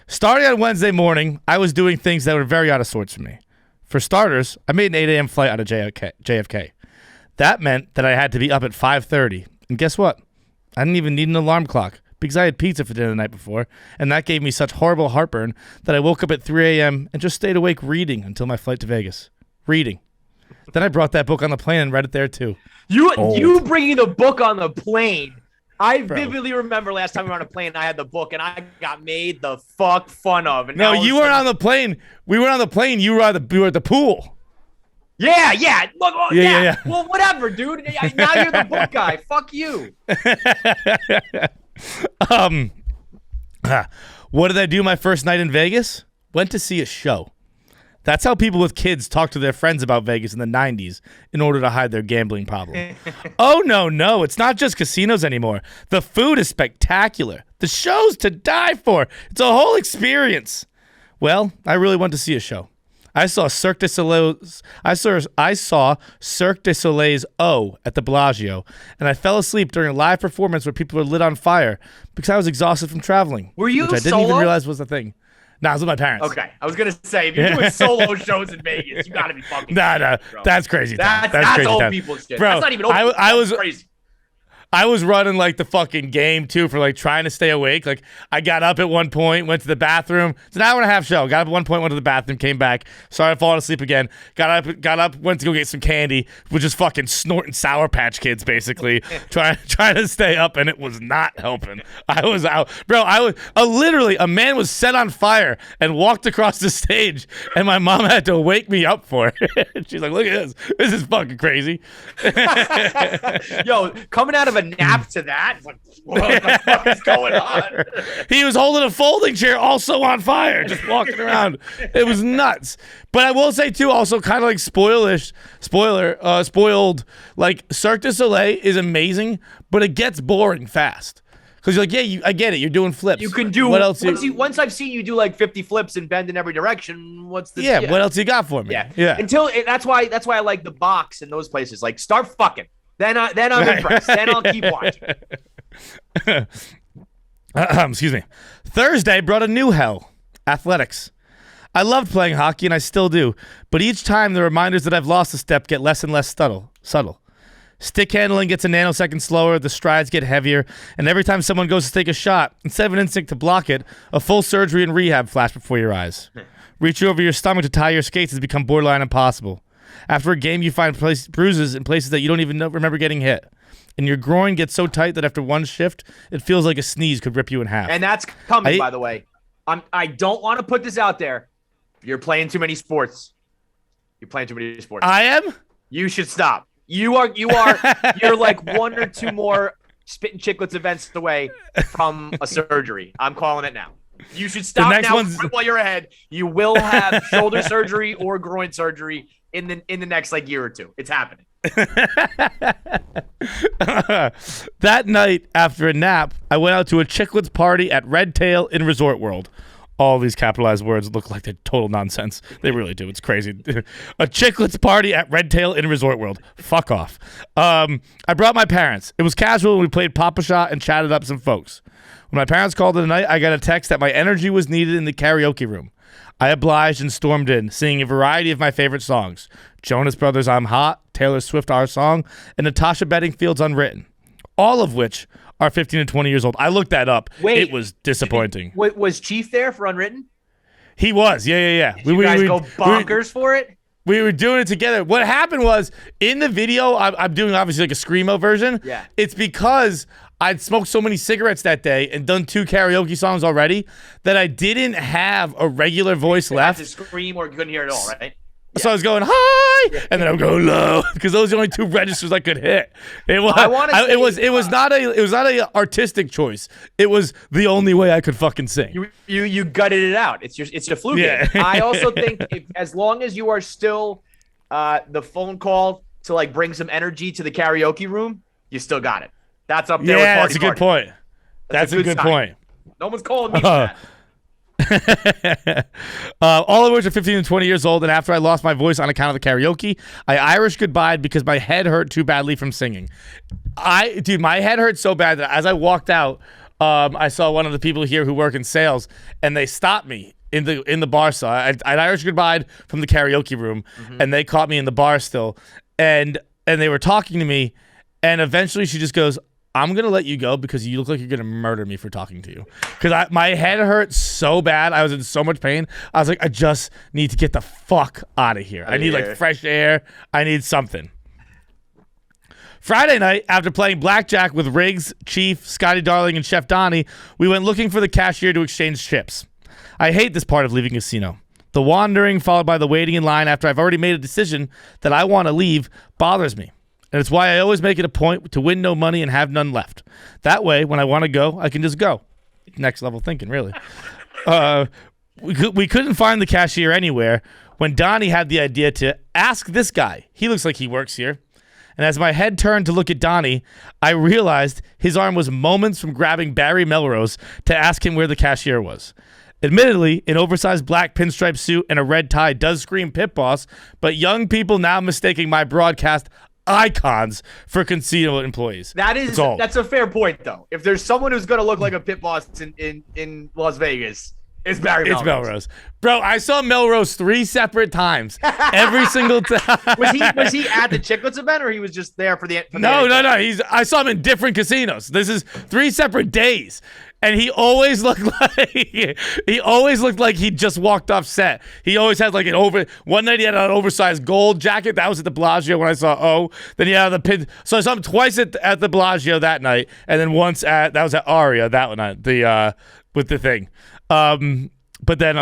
Starting on Wednesday morning, I was doing things that were very out of sorts for me. For starters, I made an 8 a.m. flight out of JFK. That meant that I had to be up at 5:30. And guess what? I didn't even need an alarm clock because I had pizza for dinner the night before, and that gave me such horrible heartburn that I woke up at 3 a.m. and just stayed awake reading until my flight to Vegas. Reading. Then I brought that book on the plane and read it there too. You bringing the book on the plane. I vividly remember last time we were on a plane, I had the book, and I got made the fuck fun of. And no, you weren't on the plane. We were on the plane. You were at the pool. Yeah. Look, yeah. Well, whatever, dude. Now you're the book guy. Fuck you. What did I do my first night in Vegas? Went to see a show. That's how people with kids talk to their friends about Vegas in the 90s in order to hide their gambling problem. Oh, no. It's not just casinos anymore. The food is spectacular. The show's to die for. It's a whole experience. Well, I really went to see a show. I saw Cirque du Soleil's O at the Bellagio, and I fell asleep during a live performance where people were lit on fire because I was exhausted from traveling. Were you which I didn't even realize was a thing. No, I was with my parents. Okay, I was gonna say if you're doing solo shows in Vegas, you gotta be fucking. No, that's crazy. That's crazy old time. people shit. Bro, that's not even old. I was crazy. I was running like the fucking game too for like trying to stay awake. Like I got up at one point, went to the bathroom. It's an hour and a half show. Got up at one point, went to the bathroom, came back. Started falling asleep again. Got up, went to go get some candy, which is fucking snorting Sour Patch Kids basically. trying to stay up, and it was not helping. I was out, bro. I was literally a man was set on fire and walked across the stage, and my mom had to wake me up for it. She's like, "Look at this. This is fucking crazy." Yo, coming out of a nap to that. It's like, what the fuck is going on? He was holding a folding chair also on fire, just walking around. It was nuts. But I will say too, also kind of like spoiled, like Cirque du Soleil is amazing, but it gets boring fast. Because you're like, yeah, I get it. You're doing flips. You can do what else? Once I've seen you do like 50 flips and bend in every direction, what's the what else you got for me? Yeah. That's why I like the box and those places. Like, start fucking. Then I'm impressed. Then I'll keep watching. Excuse me. Thursday brought a new hell. Athletics. I loved playing hockey, and I still do. But each time, the reminders that I've lost a step get less and less subtle. Stick handling gets a nanosecond slower, the strides get heavier, and every time someone goes to take a shot, instead of an instinct to block it, a full surgery and rehab flash before your eyes. Reaching over your stomach to tie your skates has become borderline impossible. After a game, you find bruises in places that you don't even remember getting hit. And your groin gets so tight that after one shift, it feels like a sneeze could rip you in half. And that's coming, by the way. I don't want to put this out there. You're playing too many sports. I am? You should stop. You're like one or two more Spittin' Chicklets events away from a surgery. I'm calling it now. You should stop now while you're ahead. You will have shoulder surgery or groin surgery in the next like year or two. It's happening. That night after a nap, I went out to a Chicklets party at Red Tail in Resort World. All these capitalized words look like they're total nonsense. They really do. It's crazy. A Chicklets party at Red Tail in Resort World. Fuck off. I brought my parents. It was casual and we played Pop-A-Shot and chatted up some folks. When my parents called it a night, I got a text that my energy was needed in the karaoke room. I obliged and stormed in, singing a variety of my favorite songs. Jonas Brothers' I'm Hot, Taylor Swift, Our Song, and Natasha Bedingfield's Unwritten. All of which are 15 and 20 years old. I looked that up. Wait, it was disappointing. Was Chief there for Unwritten? He was. Yeah. Did you guys go bonkers for it? We were doing it together. What happened was, in the video, I'm doing obviously like a Screamo version. Yeah. It's because I'd smoked so many cigarettes that day and done 2 karaoke songs already that I didn't have a regular voice left. To scream or you couldn't hear it all, right? So I was going high, and then I would go low because those are the only 2 registers I could hit. It was not a artistic choice. It was the only way I could fucking sing. You gutted it out. It's your flu game. I also think as long as you are still the phone call to like bring some energy to the karaoke room, you still got it. That's up there. Yeah, with that's a good point. That's a good point. No one's calling me for that. All of which are 15 and 20 years old, and after I lost my voice on account of the karaoke, I Irish goodbyed because my head hurt too badly from singing. My head hurt so bad that as I walked out, I saw one of the people here who work in sales, and they stopped me in the bar. So I'd Irish goodbyed from the karaoke room, and they caught me in the bar still, and they were talking to me, and eventually she just goes, I'm going to let you go because you look like you're going to murder me for talking to you. Because my head hurt so bad. I was in so much pain. I was like, I just need to get the fuck out of here. I need like fresh air. I need something. Friday night, after playing blackjack with Riggs, Chief, Scotty Darling, and Chef Donnie, we went looking for the cashier to exchange chips. I hate this part of leaving a casino. The wandering followed by the waiting in line after I've already made a decision that I want to leave bothers me. And it's why I always make it a point to win no money and have none left. That way, when I want to go, I can just go. Next level thinking, really. We couldn't find the cashier anywhere when Donnie had the idea to ask this guy. He looks like he works here. And as my head turned to look at Donnie, I realized his arm was moments from grabbing Barry Melrose to ask him where the cashier was. Admittedly, an oversized black pinstripe suit and a red tie does scream pit boss, but young people now mistaking my broadcast icons for casino employees. That's a fair point, though. If there's someone who's gonna look like a pit boss in Las Vegas, it's Barry Melrose. It's Melrose. Bro, I saw Melrose 3 separate times. Every single time. Was he at the Chicklets event, or he was just there for the No. I saw him in different casinos. This is 3 separate days. And he always looked like he just walked off set. He always had like one night he had an oversized gold jacket. That was at the Bellagio when I saw Then he had the pin. So I saw him twice at the Bellagio that night, and then once that was at Aria that night. With the thing. But then,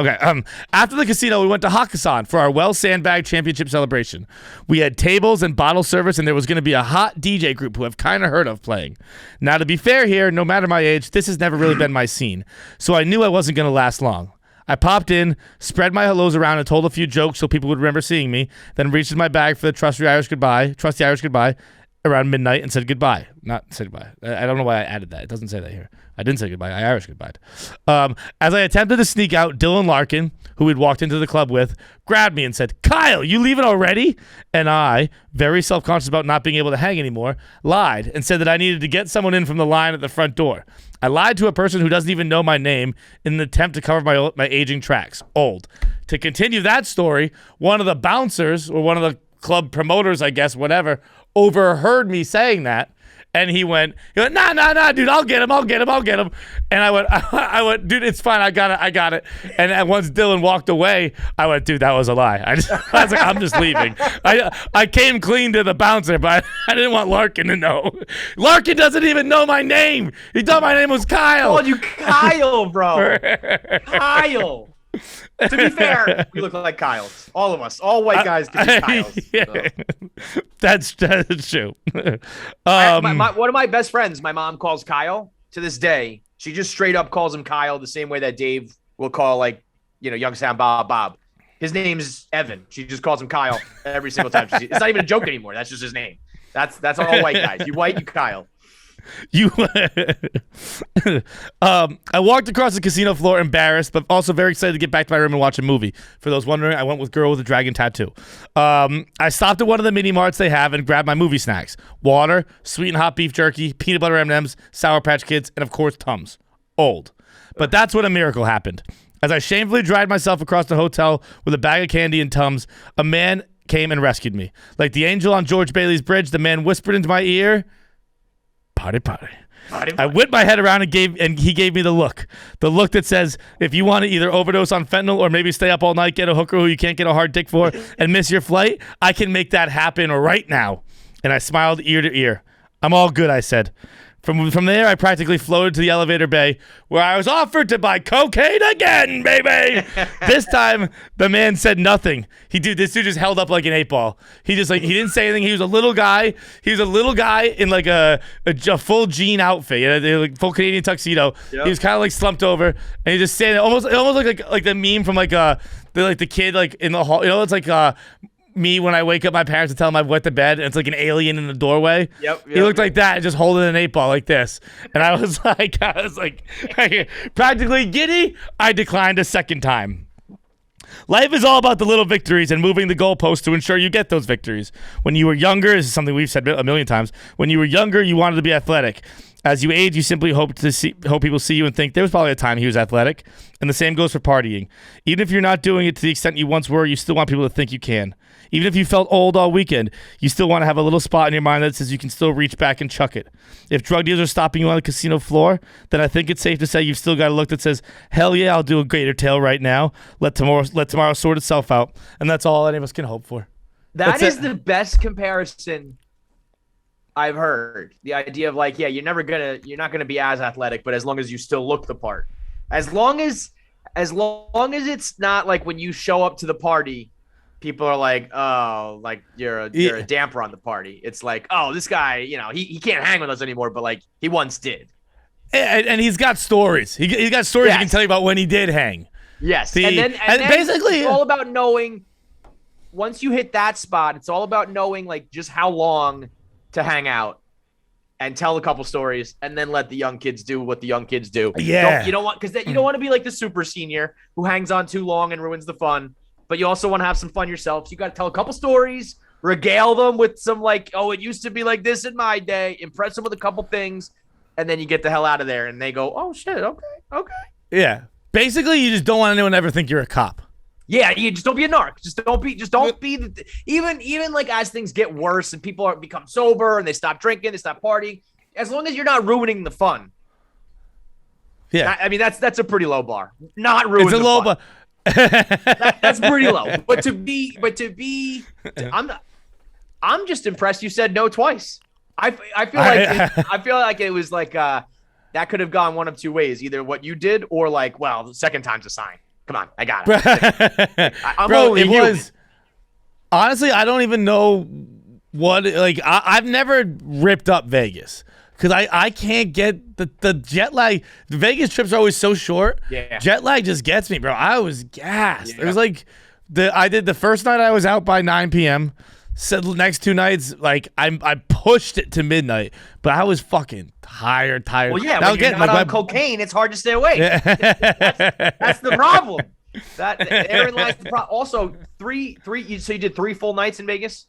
after the casino, we went to Hakkasan for our Well Sandbag Championship celebration. We had tables and bottle service, and there was going to be a hot DJ group who I've kind of heard of playing. Now, to be fair here, no matter my age, this has never really been my scene, so I knew I wasn't going to last long. I popped in, spread my hellos around, and told a few jokes so people would remember seeing me, then reached in my bag for the trusty Irish goodbye, around midnight and said goodbye. Not said goodbye. I don't know why I added that. It doesn't say that here. I didn't say goodbye. I Irish goodbye. As I attempted to sneak out, Dylan Larkin, who we'd walked into the club with, grabbed me and said, "Kyle, you leaving already?" And I, very self-conscious about not being able to hang anymore, lied and said that I needed to get someone in from the line at the front door. I lied to a person who doesn't even know my name in an attempt to cover my aging tracks. Old. To continue that story, one of the bouncers, or one of the club promoters, I guess, whatever, overheard me saying that, and he went, nah, dude, I'll get him. And I went, dude, it's fine, I got it. And once Dylan walked away, I went, dude, that was a lie. I was like, I'm just leaving. I came clean to the bouncer, but I didn't want Larkin to know. Larkin doesn't even know my name. He thought my name was Kyle. I called you Kyle, bro. Kyle. To be fair, we look like Kyles. All of us. All white guys can be Kyles. Yeah. So. That's true. One of my best friends, my mom calls Kyle to this day. She just straight up calls him Kyle the same way that Dave will call, like, Youngstown Bob. His name's Evan. She just calls him Kyle every single time. It's not even a joke anymore. That's just his name. That's all white guys. You white, you Kyle. I walked across the casino floor embarrassed, but also very excited to get back to my room and watch a movie. For those wondering, I went with Girl with a Dragon Tattoo. I stopped at one of the mini marts they have and grabbed my movie snacks: water, sweet and hot beef jerky, peanut butter M&Ms, Sour Patch Kids, and of course Tums. Old. But that's when a miracle happened. As I shamefully dragged myself across the hotel with a bag of candy and Tums, a man came and rescued me. Like the angel on George Bailey's bridge, the man whispered into my ear, "Party, party." I whipped my head around and he gave me the look that says, if you want to either overdose on fentanyl or maybe stay up all night, get a hooker who you can't get a hard dick for, and miss your flight, I can make that happen right now. And I smiled ear to ear. I'm all good, I said. From there, I practically floated to the elevator bay where I was offered to buy cocaine again, baby. This time, the man said nothing. This dude just held up like an 8-ball. He didn't say anything. He was a little guy. He was a little guy in like a full jean outfit, like full Canadian tuxedo. Yep. He was kind of like slumped over, and he just standing almost like the meme from the kid like in the hall. It's like me when I wake up my parents and tell them I wet the bed, and it's like an alien in the doorway. Yep. He looked like that, just holding an 8-ball like this. And I was like practically giddy. I declined a second time. Life is all about the little victories and moving the goalposts to ensure you get those victories. When you were younger, this is something we've said a million times, when you were younger, you wanted to be athletic. As you age, you simply hope people see you and think there was probably a time he was athletic. And the same goes for partying. Even if you're not doing it to the extent you once were, you still want people to think you can. Even if you felt old all weekend, you still want to have a little spot in your mind that says you can still reach back and chuck it. If drug dealers are stopping you on the casino floor, then I think it's safe to say you've still got a look that says, hell yeah, I'll do a gator tail right now. Let tomorrow sort itself out. And that's all any of us can hope for. That is the best comparison I've heard. The idea of like, yeah, you're not gonna be as athletic, but as long as you still look the part. As long as it's not like when you show up to the party, people are like, oh, like you're a damper on the party. It's like, oh, this guy, he can't hang with us anymore, but like he once did. And he's got stories. He's got stories he can tell you about when he did hang. Yes. And then basically it's all about knowing once you hit that spot, it's all about knowing like just how long to hang out and tell a couple stories and then let the young kids do what the young kids do. Yeah. You don't want to be like the super senior who hangs on too long and ruins the fun. But you also want to have some fun yourself. So you got to tell a couple stories, regale them with some like, oh, it used to be like this in my day, impress them with a couple things, and then you get the hell out of there. And they go, oh, shit, okay. Yeah. Basically, you just don't want anyone to ever think you're a cop. Yeah, you just don't be a narc. Just don't be even like as things get worse and people become sober and they stop drinking, they stop partying. As long as you're not ruining the fun. Yeah. I mean, that's a pretty low bar. Not ruining the fun. It's a low bar. That's pretty low. But to be, I'm just impressed. You said no twice. I feel like it was like that could have gone one of two ways. Either what you did or like, well, the second time's a sign. Come on, I got it. Honestly, I don't even know what I've never ripped up Vegas. Because I can't get the jet lag. The Vegas trips are always so short. Yeah. Jet lag just gets me, bro. I was gassed. Yeah. It was like I did the first night I was out by 9 p.m. said next 2 nights, like I pushed it to midnight, but I was fucking tired. Well, yeah, Now when you're again, not like on cocaine, it's hard to stay awake. That's the problem. Therein lies the problem. Also, three. So you did 3 full nights in Vegas?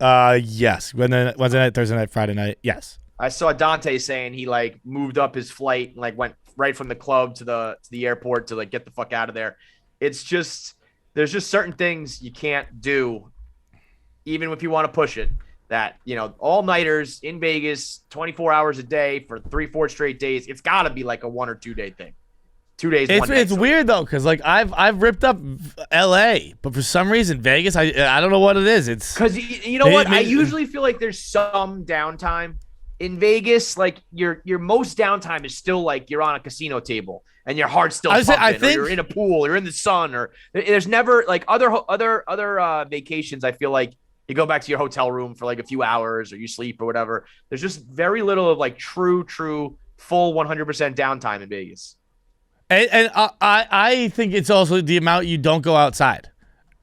Yes. Wednesday night, Thursday night, Friday night. Yes. I saw Dante saying he like moved up his flight and like went right from the club to the airport to like get the fuck out of there. It's just there's just certain things you can't do, even if you want to push it. That, you know, all-nighters in Vegas, 24 hours a day for 3-4 straight days. It's got to be like a 1 or 2 day thing. 2 days. It's weird though, because like I've ripped up L.A., but for some reason Vegas, I don't know what it is. It's because you know what? I usually feel like there's some downtime in Vegas. Like your most downtime is still like you're on a casino table and your heart's still pumping, or you're in a pool, or you're in the sun, or there's never like other vacations. I feel like you go back to your hotel room for like a few hours, or you sleep or whatever. There's just very little of like true full 100% downtime in Vegas. And I think it's also the amount you don't go outside.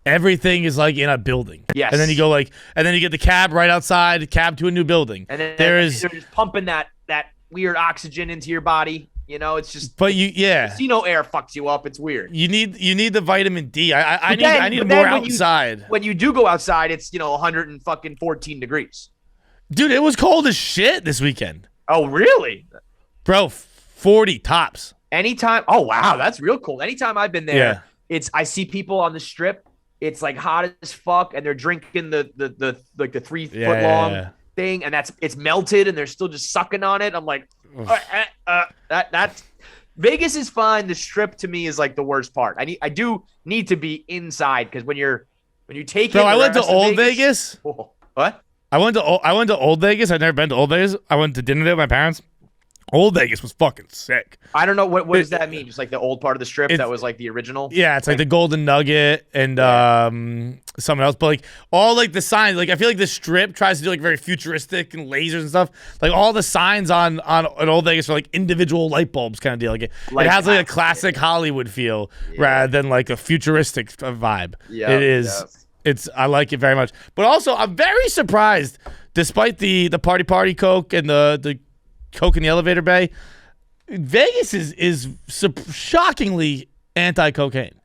Everything is like in a building. Yes. And then you go and then you get the cab right outside, cab to a new building. And then they're just pumping that weird oxygen into your body. You know, it's just. But casino air fucks you up. It's weird. You need the vitamin D. I need more outside. When you do go outside, it's 114 degrees. Dude, it was cold as shit this weekend. Oh really, bro? 40 tops. Anytime. Oh wow, that's real cold. Anytime I've been there, I see people on the strip. It's like hot as fuck, and they're drinking the 3 foot long thing, and it's melted, and they're still just sucking on it. I'm like, that's Vegas is fine. The strip to me is like the worst part. I do need to be inside, because when you take. Bro, I went to Old Vegas. What? I went to Old Vegas. I've never been to Old Vegas. I went to dinner there with my parents. Old Vegas was fucking sick. I don't know what does that mean? Just like the old part of the strip that was like the original. Yeah, it's like the Golden Nugget and something else. But like all like the signs, like I feel like the strip tries to do like very futuristic and lasers and stuff. Like all the signs on Old Vegas are like individual light bulbs kind of deal. Like it has like a classic Hollywood feel rather than like a futuristic vibe. Yeah, it is. Yes. I like it very much. But also I'm very surprised, despite the party Coke and the Coke in the elevator bay, Vegas is shockingly anti-cocaine.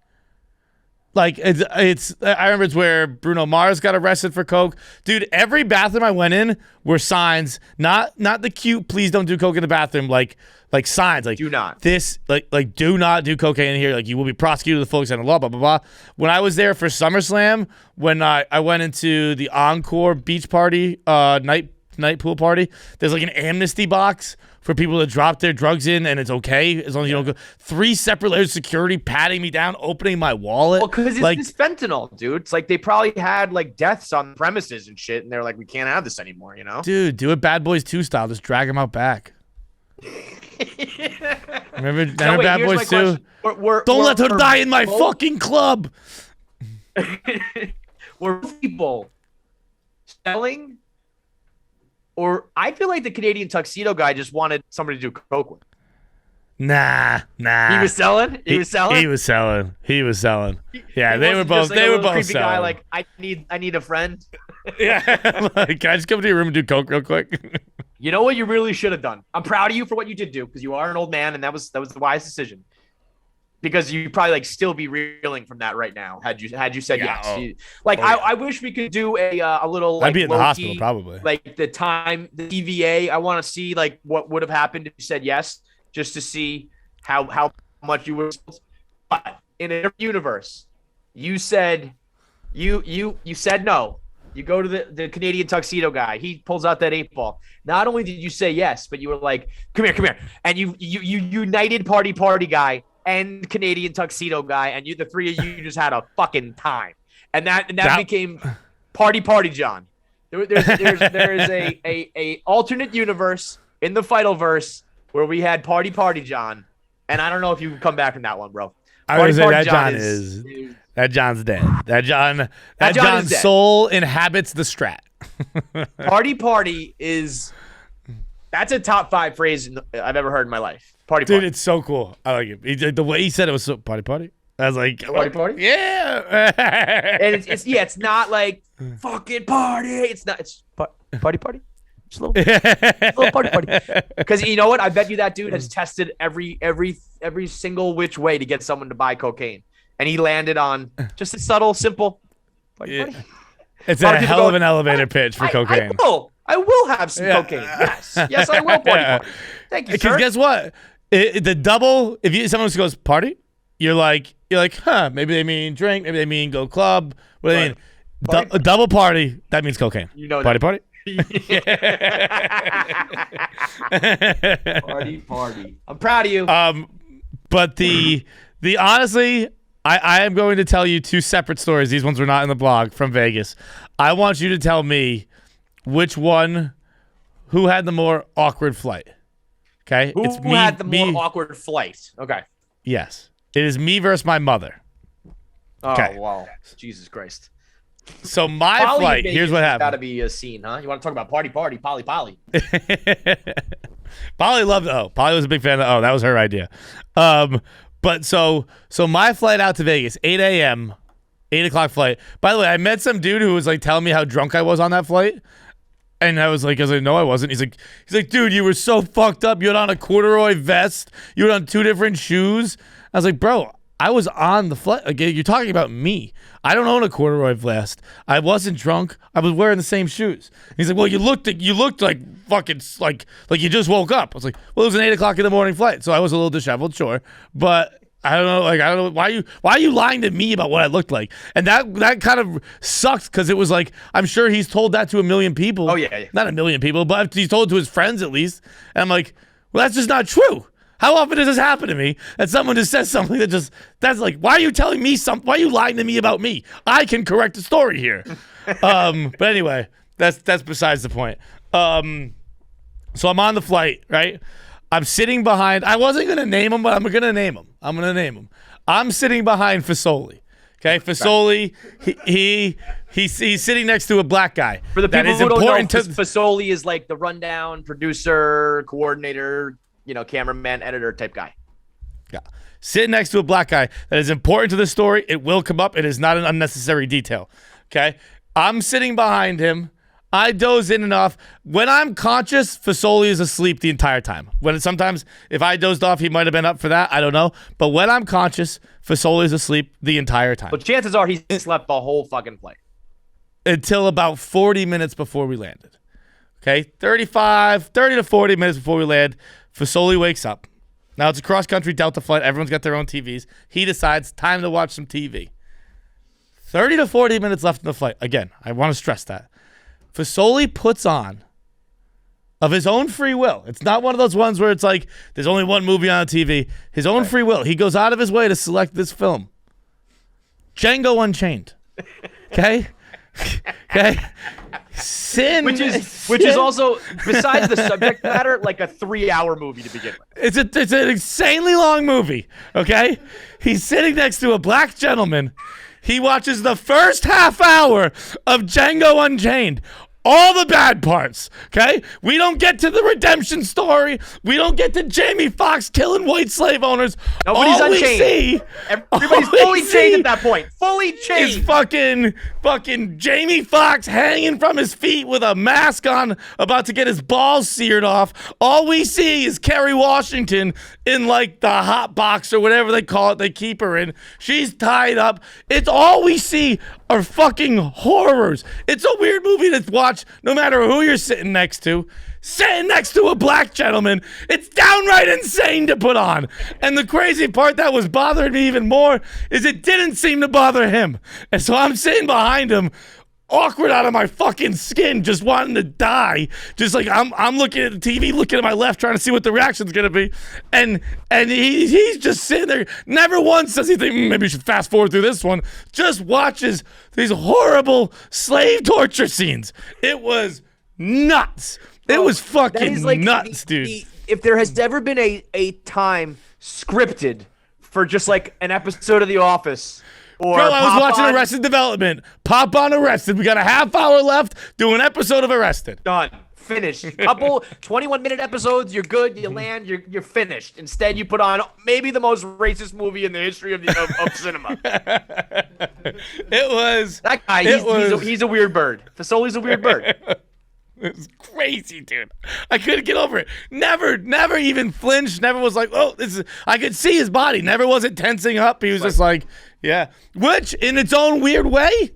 Like it's I remember it's where Bruno Mars got arrested for coke. Dude, every bathroom I went in were signs, not the cute please don't do coke in the bathroom, like signs like do not this like do not do cocaine in here, like you will be prosecuted to the full extent of law, blah blah blah. When I was there for SummerSlam, when I went into the Encore beach party night pool party, there's like an amnesty box for people to drop their drugs in, and it's okay as long as you don't go. 3 separate layers of security patting me down, opening my wallet. Well, because it's like this fentanyl, dude. It's like they probably had like deaths on premises and shit, and they're like, we can't have this anymore, you know? Dude, do it Bad Boys 2 style. Just drag them out back. Remember Bad Boys 2? Don't let her die in my fucking club. Were people selling? Or I feel like the Canadian tuxedo guy just wanted somebody to do coke with. Nah. He was selling. He was selling. Yeah, they were both. They were both creepy selling. Guy, like I need a friend. Yeah, like, can I just come to your room and do coke real quick? You know what you really should have done? I'm proud of you for what you did do, because you are an old man, and that was the wise decision. Because you probably like still be reeling from that right now had you said yes. I wish we could do a little like I'd be in the hospital probably. Like the TVA. I want to see like what would have happened if you said yes, just to see how much you were. But in a different universe, you said you said no. You go to the Canadian tuxedo guy. He pulls out that 8-ball. Not only did you say yes, but you were like, come here, and you united party guy and Canadian tuxedo guy, and the 3 of you just had a fucking time, and that became party John. There is a alternate universe in the Fightalverse where we had party John, and I don't know if you can come back from that one, bro. I would say that John is that John's dead. That John's soul inhabits the Strat. Party is that's a top 5 phrase I've ever heard in my life. Party. Dude, it's so cool. I like it. The way he said it was so party. I was like, Party? Yeah. And it's not like fucking party. It's not. It's party. Just a little party. Because you know what? I bet you that dude has tested every single which way to get someone to buy cocaine, and he landed on just a subtle, simple party. It's a hell of an elevator pitch for cocaine. I will have some cocaine. Yes, I will party. Thank you, sir. Because guess what? The double. If someone goes party, you're like, huh? Maybe they mean drink. Maybe they mean go club. What do they mean? A double party. That means cocaine. You know party. Party. I'm proud of you. But the honestly, I am going to tell you two separate stories. These ones were not in the blog from Vegas. I want you to tell me who had the more awkward flight. Okay, who had the more awkward flight? Okay. Yes, it is me versus my mother. Okay. Oh wow, Jesus Christ. So my flight, here's what happened. Got to be a scene, huh? You want to talk about party, Polly. Polly loved it. Polly was a big fan of that was her idea. But so my flight out to Vegas, 8 a.m., 8 o'clock flight. By the way, I met some dude who was like telling me how drunk I was on that flight. And I was like, no, I wasn't. He's like, dude, you were so fucked up. You had on a corduroy vest. You had on 2 different shoes. I was like, bro, I was on the flight. Like, you're talking about me. I don't own a corduroy vest. I wasn't drunk. I was wearing the same shoes. He's like, well, you looked like fucking like you just woke up. I was like, well, it was an 8 o'clock in the morning flight, so I was a little disheveled, sure, but I don't know why are you lying to me about what I looked like? And that kind of sucked because it was like, I'm sure he's told that to a million people. Oh yeah. Not a million people, but he's told it to his friends at least. And I'm like, well, that's just not true. How often does this happen to me that someone just says something that's like, why are you telling me something? Why are you lying to me about me? I can correct the story here. But anyway, that's besides the point. So I'm on the flight, right? I'm sitting behind. I wasn't going to name him, but I'm going to name him. I'm sitting behind Fasoli. Okay, Fasoli, he's sitting next to a black guy. For the people who don't know, Fasoli is like the rundown producer, coordinator, cameraman, editor type guy. Yeah. Sitting next to a black guy that is important to the story. It will come up. It is not an unnecessary detail. Okay. I'm sitting behind him. I doze in and off. When I'm conscious, Fasoli is asleep the entire time. Sometimes if I dozed off, he might have been up for that. I don't know. But when I'm conscious, Fasoli is asleep the entire time. But chances are he slept the whole fucking flight. Until about 40 minutes before we landed. Okay. 30 to 40 minutes before we land, Fasoli wakes up. Now it's a cross-country Delta flight. Everyone's got their own TVs. He decides time to watch some TV. 30 to 40 minutes left in the flight. Again, I want to stress that. Fasoli puts on, of his own free will. It's not one of those ones where it's like, there's only one movie on TV. His own free will. He goes out of his way to select this film. Django Unchained. Okay? Okay? Sin. Which is also, besides the subject matter, like a 3-hour movie to begin with. It's an insanely long movie. Okay? He's sitting next to a black gentleman. He watches the first half hour of Django Unchained. All the bad parts, okay? We don't get to the redemption story. We don't get to Jamie Foxx killing white slave owners. Nobody's unchained. Everybody's fully chained at that point. Fully chained. Is fucking Jamie Foxx hanging from his feet with a mask on, about to get his balls seared off. All we see is Kerry Washington in like the hot box or whatever they call it. They keep her in. She's tied up. It's all we see are fucking horrors. It's a weird movie to watch no matter who you're sitting next to. Sitting next to a black gentleman, it's downright insane to put on. And the crazy part that was bothering me even more is it didn't seem to bother him. And so I'm sitting behind him, awkward out of my fucking skin, just wanting to die. Just like I'm looking at the TV, looking at my left, trying to see what the reaction's gonna be. And he's just sitting there. Never once does he think, maybe you should fast forward through this one. Just watches these horrible slave torture scenes. It was nuts. It was fucking like nuts, dude. If there has ever been a time scripted for just like an episode of The Office. Or bro, I was watching Arrested Development. Pop on Arrested. We got a half hour left. Do an episode of Arrested. Done. finished. Couple 21-minute episodes, you're good. You land, you're finished. Instead, you put on maybe the most racist movie in the history of cinema. It was That guy. He's a weird bird. Fasoli's a weird bird. It was crazy, dude. I couldn't get over it. Never even flinched. Never was like, oh, this is. I could see his body. Never was it tensing up. He was just like, yeah. Which, in its own weird way,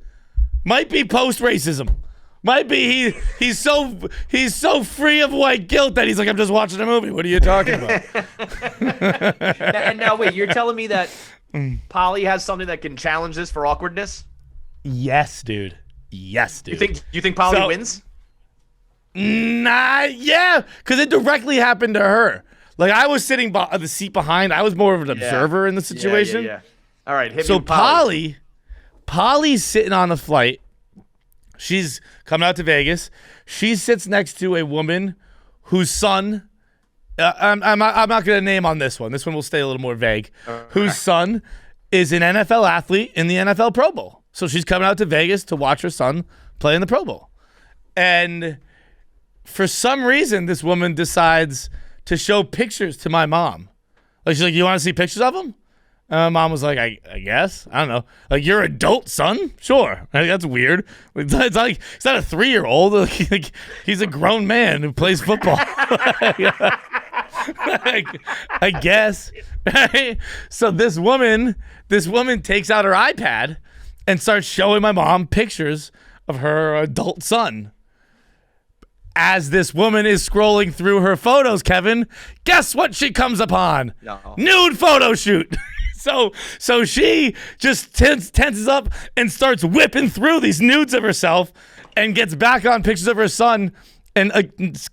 might be post-racism. Might be he's so free of white guilt that he's like, I'm just watching a movie. What are you talking about? And now wait, you're telling me that Polly has something that can challenge this for awkwardness? Yes, dude. Yes, dude. You think Polly wins? Nah, yeah, because it directly happened to her. Like, I was sitting the seat behind. I was more of an observer in the situation. Yeah. All right, hit me so with Polly. Polly's sitting on the flight. She's coming out to Vegas. She sits next to a woman whose son, I'm not going to name on this one. This one will stay a little more vague. Whose son is an NFL athlete in the NFL Pro Bowl. So she's coming out to Vegas to watch her son play in the Pro Bowl. And for some reason, this woman decides to show pictures to my mom. Like, she's like, you want to see pictures of him? Mom was like, I guess. I don't know. Like, your adult son? Sure. Like, that's weird. It's like, he's not a 3-year-old. Like, he's a grown man who plays football. Like, I guess. Right? So this woman takes out her iPad and starts showing my mom pictures of her adult son. As this woman is scrolling through her photos, Kevin, guess what she comes upon? No. Nude photo shoot. So she just tenses up and starts whipping through these nudes of herself and gets back on pictures of her son and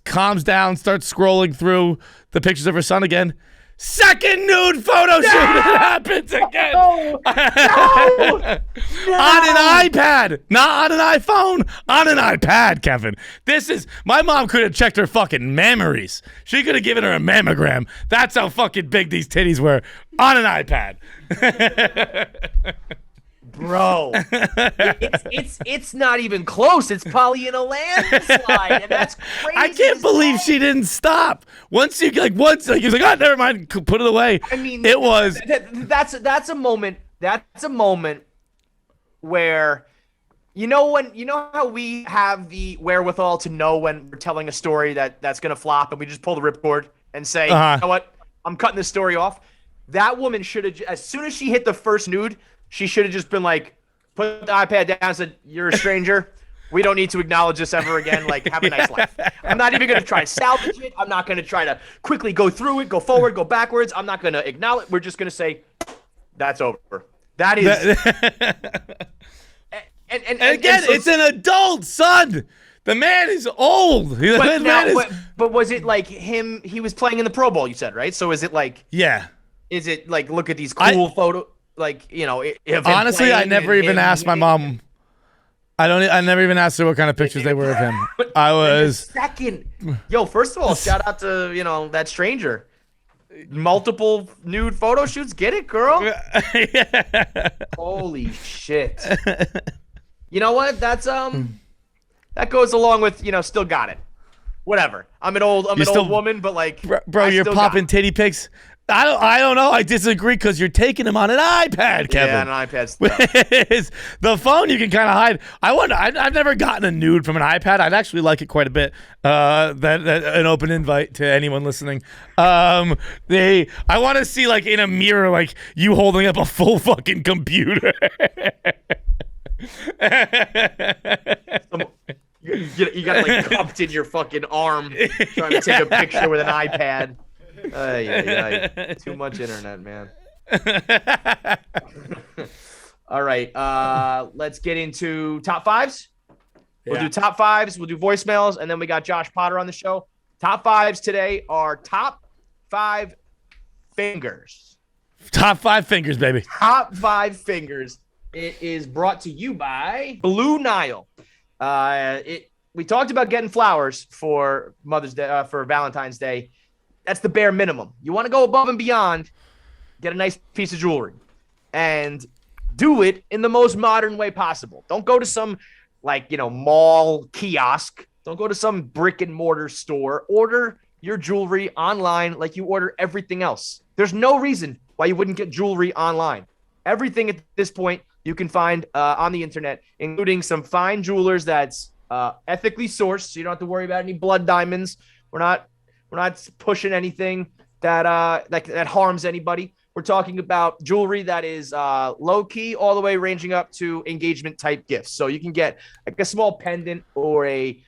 calms down, starts scrolling through the pictures of her son again. Second nude photo shoot happens again. No. On an iPad, not on an iPhone, on an iPad, Kevin. My mom could have checked her fucking mammaries. She could have given her a mammogram. That's how fucking big these titties were on an iPad. Bro, it's not even close. It's probably in a landslide, and that's crazy. I can't believe she didn't stop. Once he was like, oh, never mind, put it away. I mean, it was that's a moment. That's a moment where, you know how we have the wherewithal to know when we're telling a story that's gonna flop, and we just pull the ripcord and say, you know what, I'm cutting this story off. That woman should have, as soon as she hit the first nude, she should have just been like, put the iPad down and said, you're a stranger. We don't need to acknowledge this ever again. Like, have a nice life. I'm not even going to try to salvage it. I'm not going to try to quickly go through it, go forward, go backwards. I'm not going to acknowledge. We're just going to say, that's over. That is. and again, so, it's an adult son. The man is old. But was it like him? He was playing in the Pro Bowl, you said, right? So is it like. Yeah. Is it like, look at these cool photos? Like, you know, honestly, I never even asked my mom. I never even asked her what kind of pictures they were of him. I was second. Yo, first of all, shout out to, that stranger. Multiple nude photo shoots. Get it, girl? Yeah. Holy shit. You know what? That's that goes along with, still got it. Whatever. I'm an old woman, but like, bro, you're popping titty pics. I don't know. I disagree because you're taking them on an iPad, Kevin. Yeah, on an iPad. The phone you can kind of hide. I've never gotten a nude from an iPad. I'd actually like it quite a bit. That an open invite to anyone listening. I want to see, like, in a mirror, like, you holding up a full fucking computer. You got like cupped in your fucking arm trying to take a picture with an iPad. Too much internet, man. All right, let's get into top fives. We'll do top fives. We'll do voicemails, and then we got Josh Potter on the show. Top fives today are top 5 fingers. Top 5 fingers, baby. Top 5 fingers. It is brought to you by Blue Nile. We talked about getting flowers for Mother's Day, for Valentine's Day. That's the bare minimum. You want to go above and beyond, get a nice piece of jewelry, and do it in the most modern way possible. Don't go to some, mall kiosk Don't go to some brick and mortar store. Order your jewelry online like you order everything else. There's no reason why you wouldn't get jewelry online. Everything at this point you can find on the internet, including some fine jewelers that's ethically sourced, so you don't have to worry about any blood diamonds. We're not pushing anything that harms anybody. We're talking about jewelry that is low key, all the way ranging up to engagement type gifts. So you can get like a small pendant or a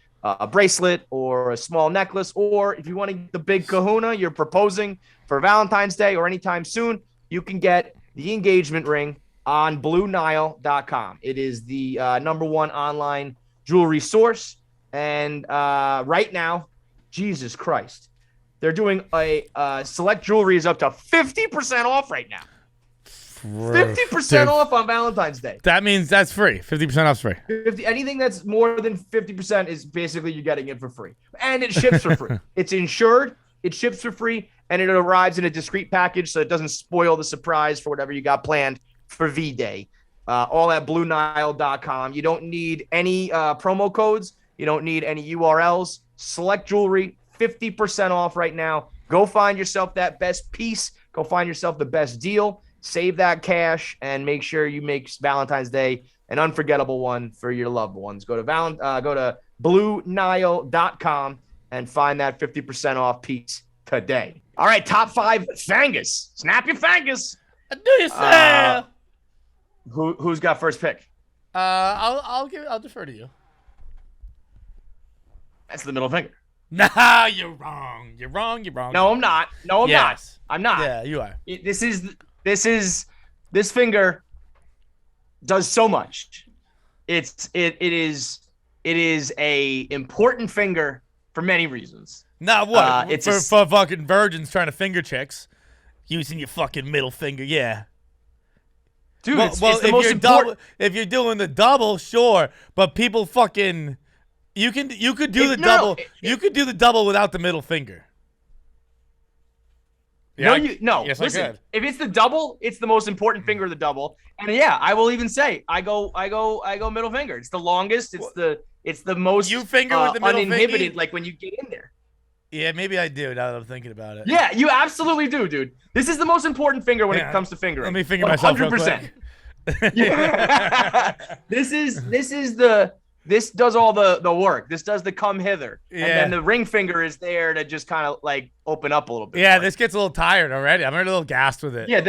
bracelet or a small necklace, or if you want to get the big kahuna, you're proposing for Valentine's Day or anytime soon, you can get the engagement ring on BlueNile.com. It is the #1 online jewelry source. And right now, Jesus Christ, they're doing a select jewelry is up to 50% off right now. 50% off on Valentine's Day. That means that's free. 50% off free. Anything that's more than 50% is basically you're getting it for free. And it ships for free. It's insured, it ships for free, and it arrives in a discreet package so it doesn't spoil the surprise for whatever you got planned for V-Day. All at BlueNile.com. You don't need any promo codes. You don't need any URLs. Select jewelry, 50% off right now. Go find yourself that best piece. Go find yourself the best deal. Save that cash and make sure you make Valentine's Day an unforgettable one for your loved ones. Go to BlueNile.com and find that 50% off piece today. All right, top 5 Fangus. Snap your Fangus. Do you say? Who's got first pick? I'll defer to you. That's the middle finger. Nah, you're wrong. You're wrong. No, I'm not. No, I'm not. I'm not. Yeah, you are. This finger does so much. It is a important finger for many reasons. Now what? For fucking virgins trying to finger chicks, using your fucking middle finger. Yeah. Dude, well, it's the most important. If you're doing the double, sure, but people fucking, you could do the double. You could do the double without the middle finger. Yeah, no. Yes, listen, if it's the double, it's the most important finger of the double. And yeah, I will even say I go middle finger. It's the longest. It's the most you finger with the middle uninhibited. finger? Like when you get in there. Yeah, maybe I do. Now that I'm thinking about it. Yeah, you absolutely do, dude. This is the most important finger when it comes to fingering. Let me finger myself 100%. Yeah. This does all the work. This does the come hither. Yeah. And then the ring finger is there to just kind of like open up a little bit. Yeah, more. This gets a little tired already. I'm already a little gassed with it. Yeah,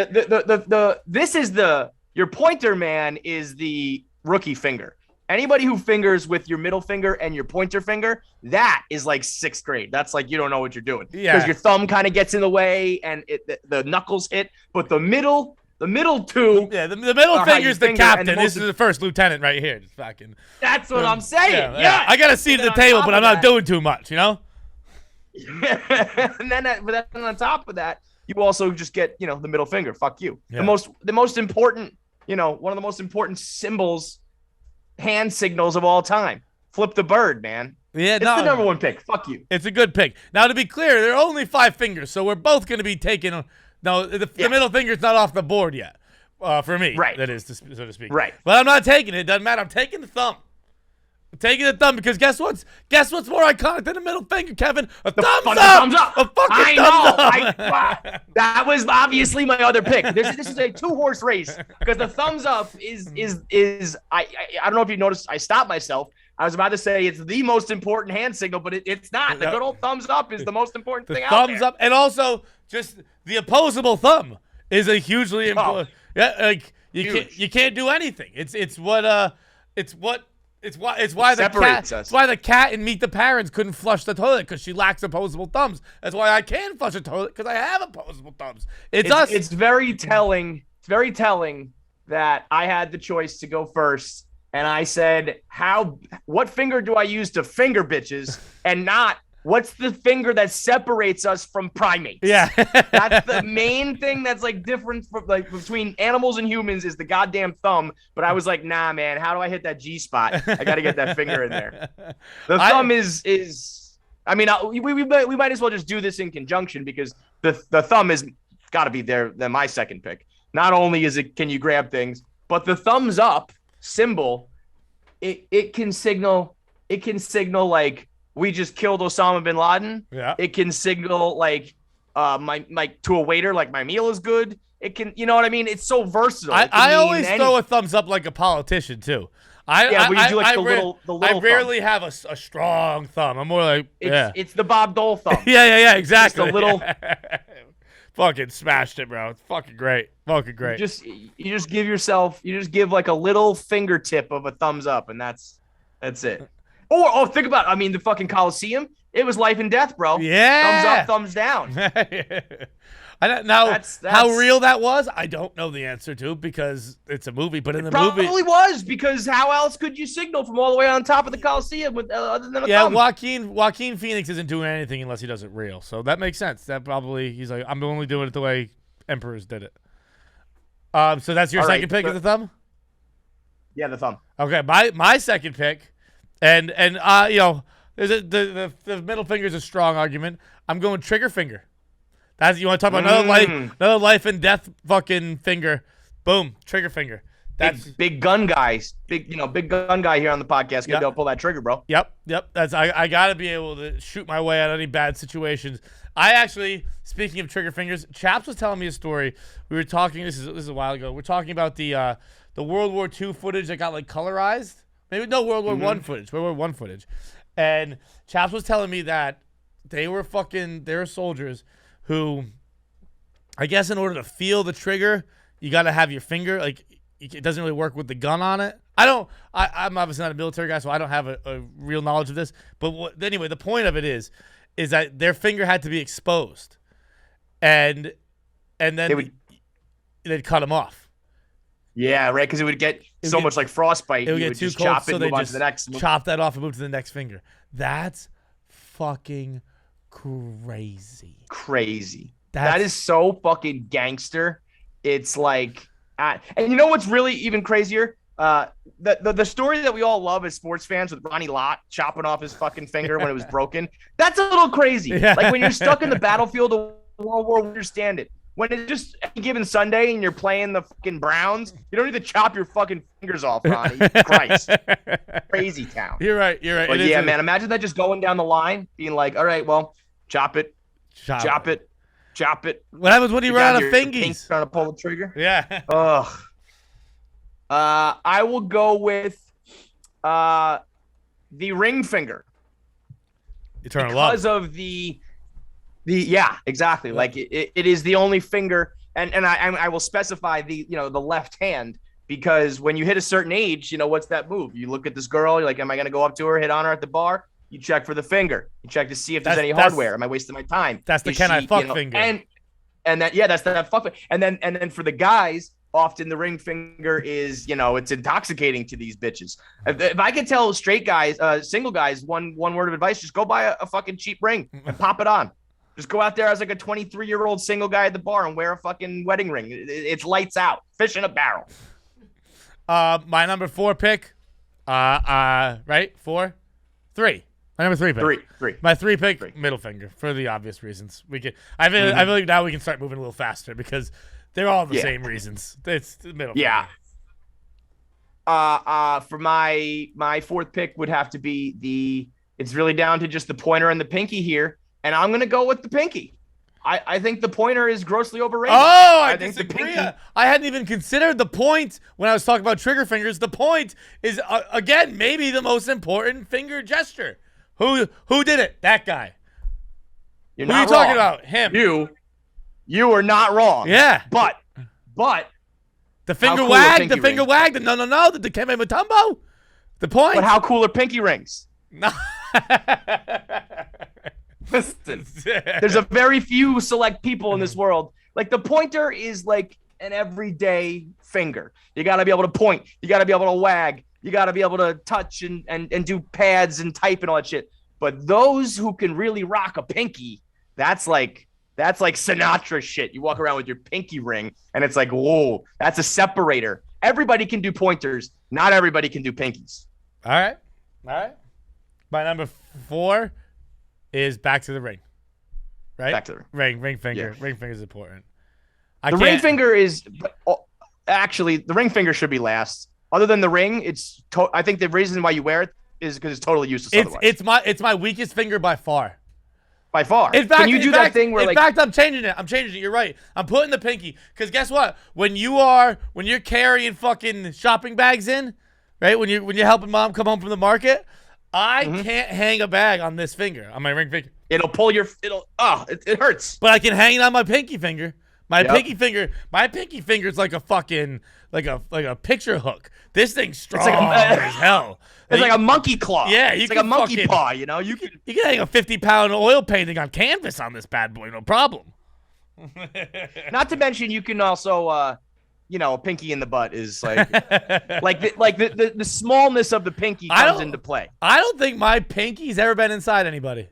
your pointer man is the rookie finger. Anybody who fingers with your middle finger and your pointer finger, that is like 6th grade. That's like you don't know what you're doing. Yeah. Because your thumb kind of gets in the way and the knuckles hit. But the middle two. Yeah, the middle finger's the captain. This is the first lieutenant right here. Just fucking. That's what I'm saying. Yeah. I got a seat at the table, but I'm not doing too much, you know? And then on top of that, you also just get, the middle finger. Fuck you. Yeah. The most important, one of the most important symbols, hand signals of all time. Flip the bird, man. Yeah, it's the #1 pick. Fuck you. It's a good pick. Now, to be clear, there are only 5 fingers, so we're both going to be taking. No, the middle finger's not off the board yet. For me, right? That is, so to speak. Right. But I'm not taking it. It doesn't matter. I'm taking the thumb. I'm taking the thumb because guess what's more iconic than the middle finger, Kevin? A thumbs up. Thumbs up. A fucking thumbs up. That was obviously my other pick. This is a 2-horse race because the thumbs up is I don't know if you noticed. I stopped myself. I was about to say it's the most important hand signal, but it's not. The good old thumbs up is the most important thing out there. Thumbs up, and also just the opposable thumb is a hugely important. Yeah, like you can't do anything. It's why the cat in Meet the Parents couldn't flush the toilet because she lacks opposable thumbs. That's why I can flush a toilet because I have opposable thumbs. It's us. It's very telling. It's very telling that I had the choice to go first. And I said, what finger do I use to finger bitches and not what's the finger that separates us from primates? Yeah. That's the main thing that's like different between animals and humans is the goddamn thumb. But I was like, nah, man, how do I hit that G spot? I got to get that finger in there. The thumb is I mean, we might as well just do this in conjunction because the thumb is got to be there than my second pick. Not only can you grab things, but the thumbs up symbol, it can signal like we just killed Osama bin Laden. Yeah. It can signal like my to a waiter like my meal is good. It can, you know what I mean? It's so versatile. I always throw a thumbs up like a politician too. I rarely have a strong thumb. I'm more like it's the Bob Dole thumb. yeah, exactly. Just a little. Fucking smashed it, bro. It's fucking great. Fucking great. You just give like a little fingertip of a thumbs up, and that's it. Or think about it. I mean, the fucking Coliseum, it was life and death, bro. Yeah. Thumbs up, thumbs down. I don't know That's how real that was. I don't know the answer to because it's a movie. But in the movie, probably was, because how else could you signal from all the way on top of the Coliseum with other than a thumb? Joaquin Phoenix isn't doing anything unless he does it real. So that makes sense. That probably he's like, I'm only doing it the way emperors did it. So that's your second pick is the thumb. Yeah, the thumb. Okay, my second pick, and you know, the middle finger is a strong argument. I'm going trigger finger. That's, you want to talk about another life and death fucking finger? Boom, trigger finger. That's big gun guys. Big gun guy here on the podcast. Gonna be able to pull that trigger, bro. Yep. That's I gotta be able to shoot my way out of any bad situations. I actually, speaking of trigger fingers, Chaps was telling me a story. We were talking. This is a while ago. We're talking about the World War II footage that got like colorized. Maybe no World War I footage. World War I footage. And Chaps was telling me that they were soldiers who, I guess, in order to feel the trigger, you got to have your finger, like, it doesn't really work with the gun on it. I'm obviously not a military guy, so I don't have a real knowledge of this. But anyway, the point of it is that their finger had to be exposed, and then they'd cut them off. Yeah, right, because it would get much like frostbite. It would get too cold, chop it so and they move on just to the next. chop that off and move to the next finger. That's fucking crazy. That is so fucking gangster. It's like, and you know what's really even crazier? The story that we all love as sports fans with Ronnie Lott chopping off his fucking finger when it was broken. That's a little crazy. Yeah. Like when you're stuck in the battlefield of World War, we understand it. When it's just any given Sunday and you're playing the fucking Browns, you don't need to chop your fucking fingers off, Ronnie. Christ. Crazy town. You're right. But yeah, man, imagine that just going down the line, being like, all right, well, chop it. What happens when you run out of fingies? Trying to pull the trigger. Yeah. Ugh. I will go with the ring finger. Eternal love. Because of the yeah, exactly. Like it is the only finger, and I will specify the left hand, because when you hit a certain age, what's that move? You look at this girl, you're like, am I gonna go up to her, hit on her at the bar? You check for the finger. You check to see if there's any hardware. Am I wasting my time? That's the I fuck finger. And that's that fuck. And then for the guys, often the ring finger is, it's intoxicating to these bitches. If I could tell straight guys, single guys, one word of advice, just go buy a fucking cheap ring and pop it on. Just go out there as like a 23-year-old single guy at the bar and wear a fucking wedding ring. It's lights out. Fish in a barrel. My number 4 pick. Right? 4? 3. My number 3 pick. 3. My 3 pick, middle finger, for the obvious reasons. I feel like now we can start moving a little faster because they're all the same reasons. It's the middle finger. For my 4th pick would have to be it's really down to just the pointer and the pinky here. And I'm going to go with the pinky. I think the pointer is grossly overrated. Oh, I think disagree. I hadn't even considered the point when I was talking about trigger fingers. The point is, again, maybe the most important finger gesture. Who did it? That guy. Who are you talking about? Him. You are not wrong. Yeah. But the finger wagged. The finger wagged. No. The Dikembe Mutombo. The point. But how cool are pinky rings? No. Listen, there's a very few select people in this world. Like the pointer is like an everyday finger. You got to be able to point. You got to be able to wag. You got to be able to touch and do pads and type and all that shit. But those who can really rock a pinky, that's like Sinatra shit. You walk around with your pinky ring and it's like, whoa, that's a separator. Everybody can do pointers. Not everybody can do pinkies. All right. My number 4 is back to the ring. Right? Back to the ring. Ring finger. Yeah. Ring finger is important. Ring finger is actually the ring finger should be last. Other than the ring, I think the reason why you wear it, is because it's totally useless otherwise. It's my weakest finger by far. By far. In fact, can you do that thing where in fact, I'm changing it. You're right. I'm putting the pinky because guess what? When you're carrying fucking shopping bags in, right? When you're helping mom come home from the market, I can't hang a bag on this finger, on my ring finger. It hurts. But I can hang it on my pinky finger. My pinky finger is like a fucking like a picture hook. This thing's strong as hell. It's like a monkey claw. Yeah, it's like a monkey paw. You know, you can hang a 50-pound oil painting on canvas on this bad boy, no problem. Not to mention, you can also, pinky in the butt is like, the smallness of the pinky comes into play. I don't think my pinky's ever been inside anybody.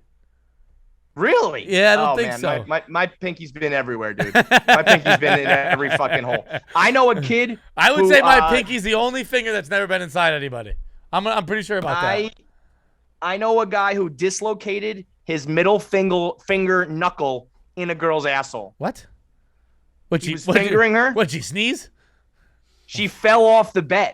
Really? Yeah, I don't think so. My pinky's been everywhere, dude. My pinky's been in every fucking hole. I know a kid. I would say my pinky's the only finger that's never been inside anybody. I'm pretty sure about that. I know a guy who dislocated his middle finger knuckle in a girl's asshole. What? He was fingering her. What'd she sneeze? She fell off the bed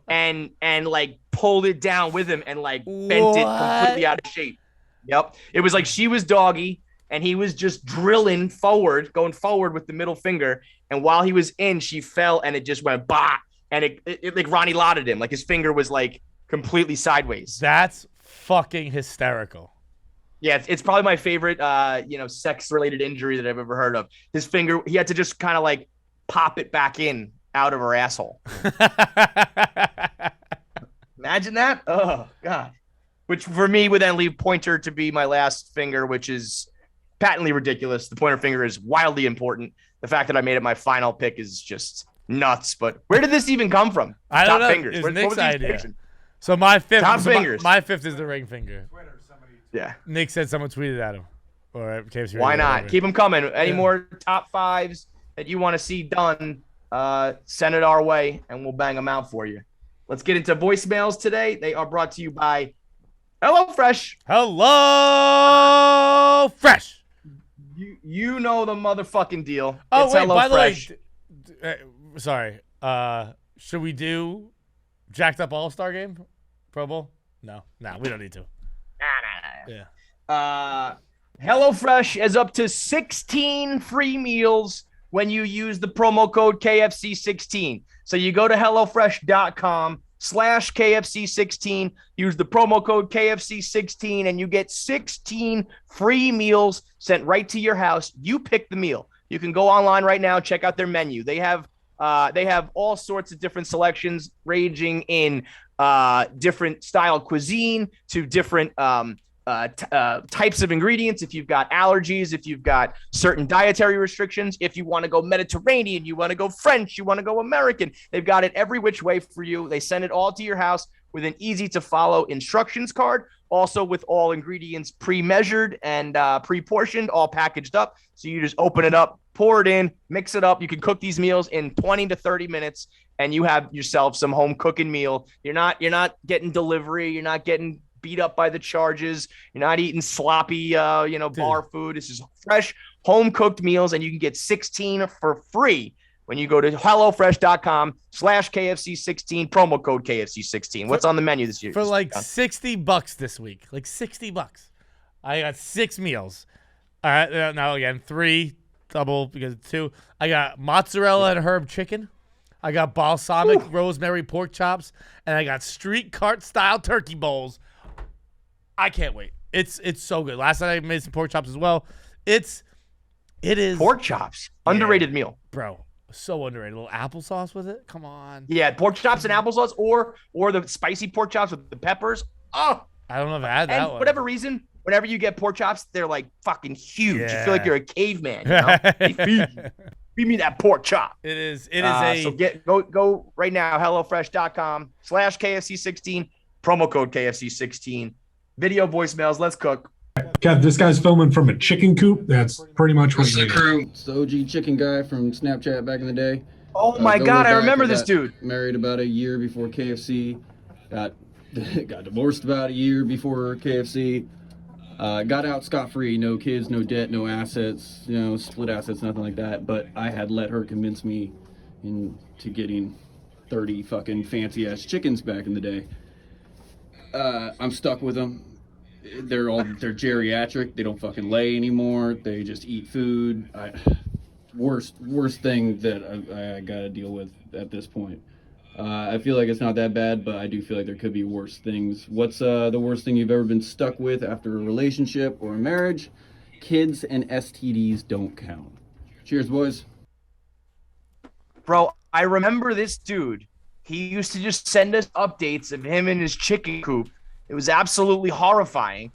and like pulled it down with him and like bent it completely out of shape. Yep. It was like she was doggy and he was just going forward with the middle finger. And while he was in, she fell and it just went bah. And it like Ronnie Lotta'd him. Like his finger was like completely sideways. That's fucking hysterical. Yeah, it's probably my favorite, sex-related injury that I've ever heard of. His finger, he had to just kind of like pop it back in out of her asshole. Imagine that. Oh, God. Which for me would then leave pointer to be my last finger, which is patently ridiculous. The pointer finger is wildly important. The fact that I made it my final pick is just nuts. But where did this even come from? I don't know. Fingers. It's What Nick's was the idea. inspiration? So my fifth. Top fingers. My fifth is the ring finger. Yeah. Nick said someone tweeted at him. Or KFC. Why not? Keep them coming. Any more top fives that you want to see done, send it our way, and we'll bang them out for you. Let's get into voicemails today. They are brought to you by HelloFresh. HelloFresh. You know the motherfucking deal. Oh, it's wait, by the way, HelloFresh. sorry. Should we do Jacked Up All-Star Game? Pro Bowl? No, we don't need to. Nah. Yeah. HelloFresh is up to 16 free meals when you use the promo code KFC16. So you go to HelloFresh.com/KFC16, use the promo code KFC16, and you get 16 free meals sent right to your house. You pick the meal. You can go online right now, check out their menu. They have all sorts of different selections, ranging in different style cuisine to different types of ingredients. If you've got allergies, if you've got certain dietary restrictions, if you want to go Mediterranean, you want to go French, you want to go American, they've got it every which way for you. They send it all to your house with an easy to follow instructions card, also with all ingredients pre-measured and pre-portioned, all packaged up. So you just open it up, pour it in, mix it up. You can cook these meals in 20 to 30 minutes and you have yourself some home cooking meal. You're not getting delivery. You're not getting beat up by the charges. You're not eating sloppy, bar food. This is fresh, home cooked meals, and you can get 16 for free when you go to HelloFresh.com/KFC16, promo code KFC16. What's on the menu this year? For like $60 this week. Like $60. I got 6 meals. All right, now again, 3 double because 2. I got mozzarella and herb chicken. I got balsamic rosemary pork chops, and I got street cart style turkey bowls. I can't wait. It's so good. Last night I made some pork chops as well. It is pork chops. Underrated meal. Bro. So underrated. A little applesauce with it. Come on. Yeah, pork chops and applesauce or the spicy pork chops with the peppers. Oh. I don't know if I had that one. Whatever reason, whenever you get pork chops, they're like fucking huge. Yeah. You feel like you're a caveman, you know? Feed me that pork chop. It is so go right now, HelloFresh.com/KFC16, promo code KFC16. Video voicemails. Let's cook. Kev, this guy's filming from a chicken coop. That's pretty much what the crew. It's the OG chicken guy from Snapchat back in the day. Oh my God, I remember this dude. Married about a year before KFC. Got divorced about a year before KFC. Got out scot-free. No kids, no debt, no assets. Split assets, nothing like that. But I had let her convince me into getting 30 fucking fancy ass chickens back in the day. I'm stuck with them. They're geriatric. They don't fucking lay anymore. They just eat food. Worst thing that I gotta deal with at this point. I feel like it's not that bad, but I do feel like there could be worse things. What's the worst thing you've ever been stuck with after a relationship or a marriage? Kids and STDs don't count. Cheers, boys. Bro, I remember this dude. He used to just send us updates of him in his chicken coop. It was absolutely horrifying.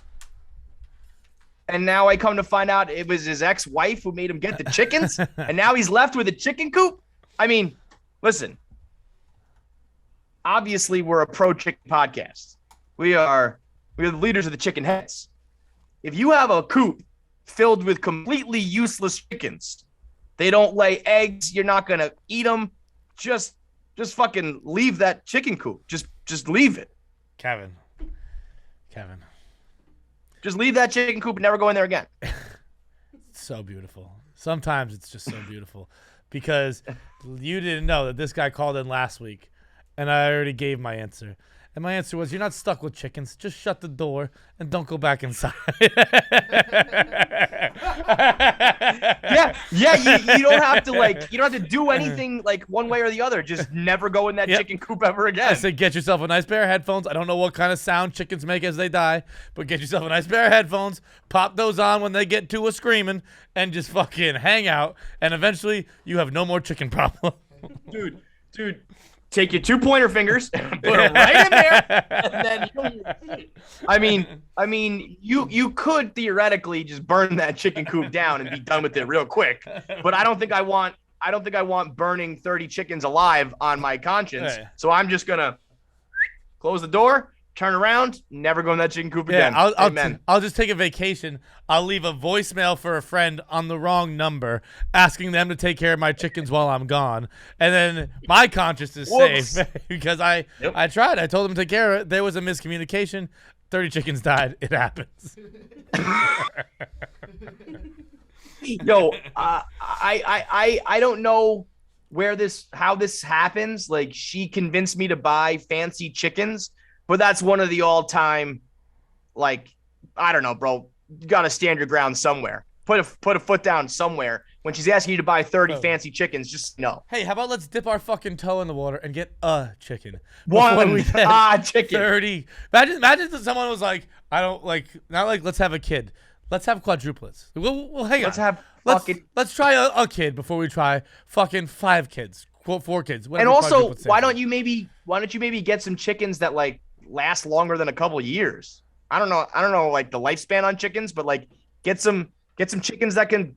And now I come to find out it was his ex-wife who made him get the chickens. And now he's left with a chicken coop. I mean, listen. Obviously, we're a pro-chicken podcast. We're the leaders of the chicken heads. If you have a coop filled with completely useless chickens, they don't lay eggs, you're not going to eat them, just fucking leave that chicken coop. Just leave it. Kevin. Just leave that chicken coop and never go in there again. So beautiful. Sometimes it's just so beautiful because you didn't know that this guy called in last week and I already gave my answer. And my answer was, you're not stuck with chickens. Just shut the door and don't go back inside. You don't have to do anything like one way or the other. Just never go in that chicken coop ever again. I said, get yourself a nice pair of headphones. I don't know what kind of sound chickens make as they die, but get yourself a nice pair of headphones, pop those on when they get to a screaming, and just fucking hang out. And eventually you have no more chicken problem. Dude. Take your 2 pointer fingers, put them right in there, and then I mean, you could theoretically just burn that chicken coop down and be done with it real quick. But I don't think I want burning 30 chickens alive on my conscience. Hey. So I'm just gonna close the door, turn around, never go in that chicken coop again. I'll just take a vacation. I'll leave a voicemail for a friend on the wrong number, asking them to take care of my chickens while I'm gone, and then my conscience is safe because I tried. I told them to take care of it. There was a miscommunication. 30 chickens died. It happens. Yo, I don't know how this happens. Like, she convinced me to buy fancy chickens. But that's one of the all-time, like, I don't know, bro. You got to stand your ground somewhere. Put a foot down somewhere. When she's asking you to buy 30 fancy chickens, just no. Hey, how about let's dip our fucking toe in the water and get a chicken? One chicken. 30. Imagine if someone was like, I don't like, not like, let's have a kid. Let's have quadruplets. Well, hang on. Let's try a kid before we try fucking 5 kids, 4 kids. And also, why don't you maybe get some chickens that like last longer than a couple of years? I don't know like the lifespan on chickens, but like get some chickens that can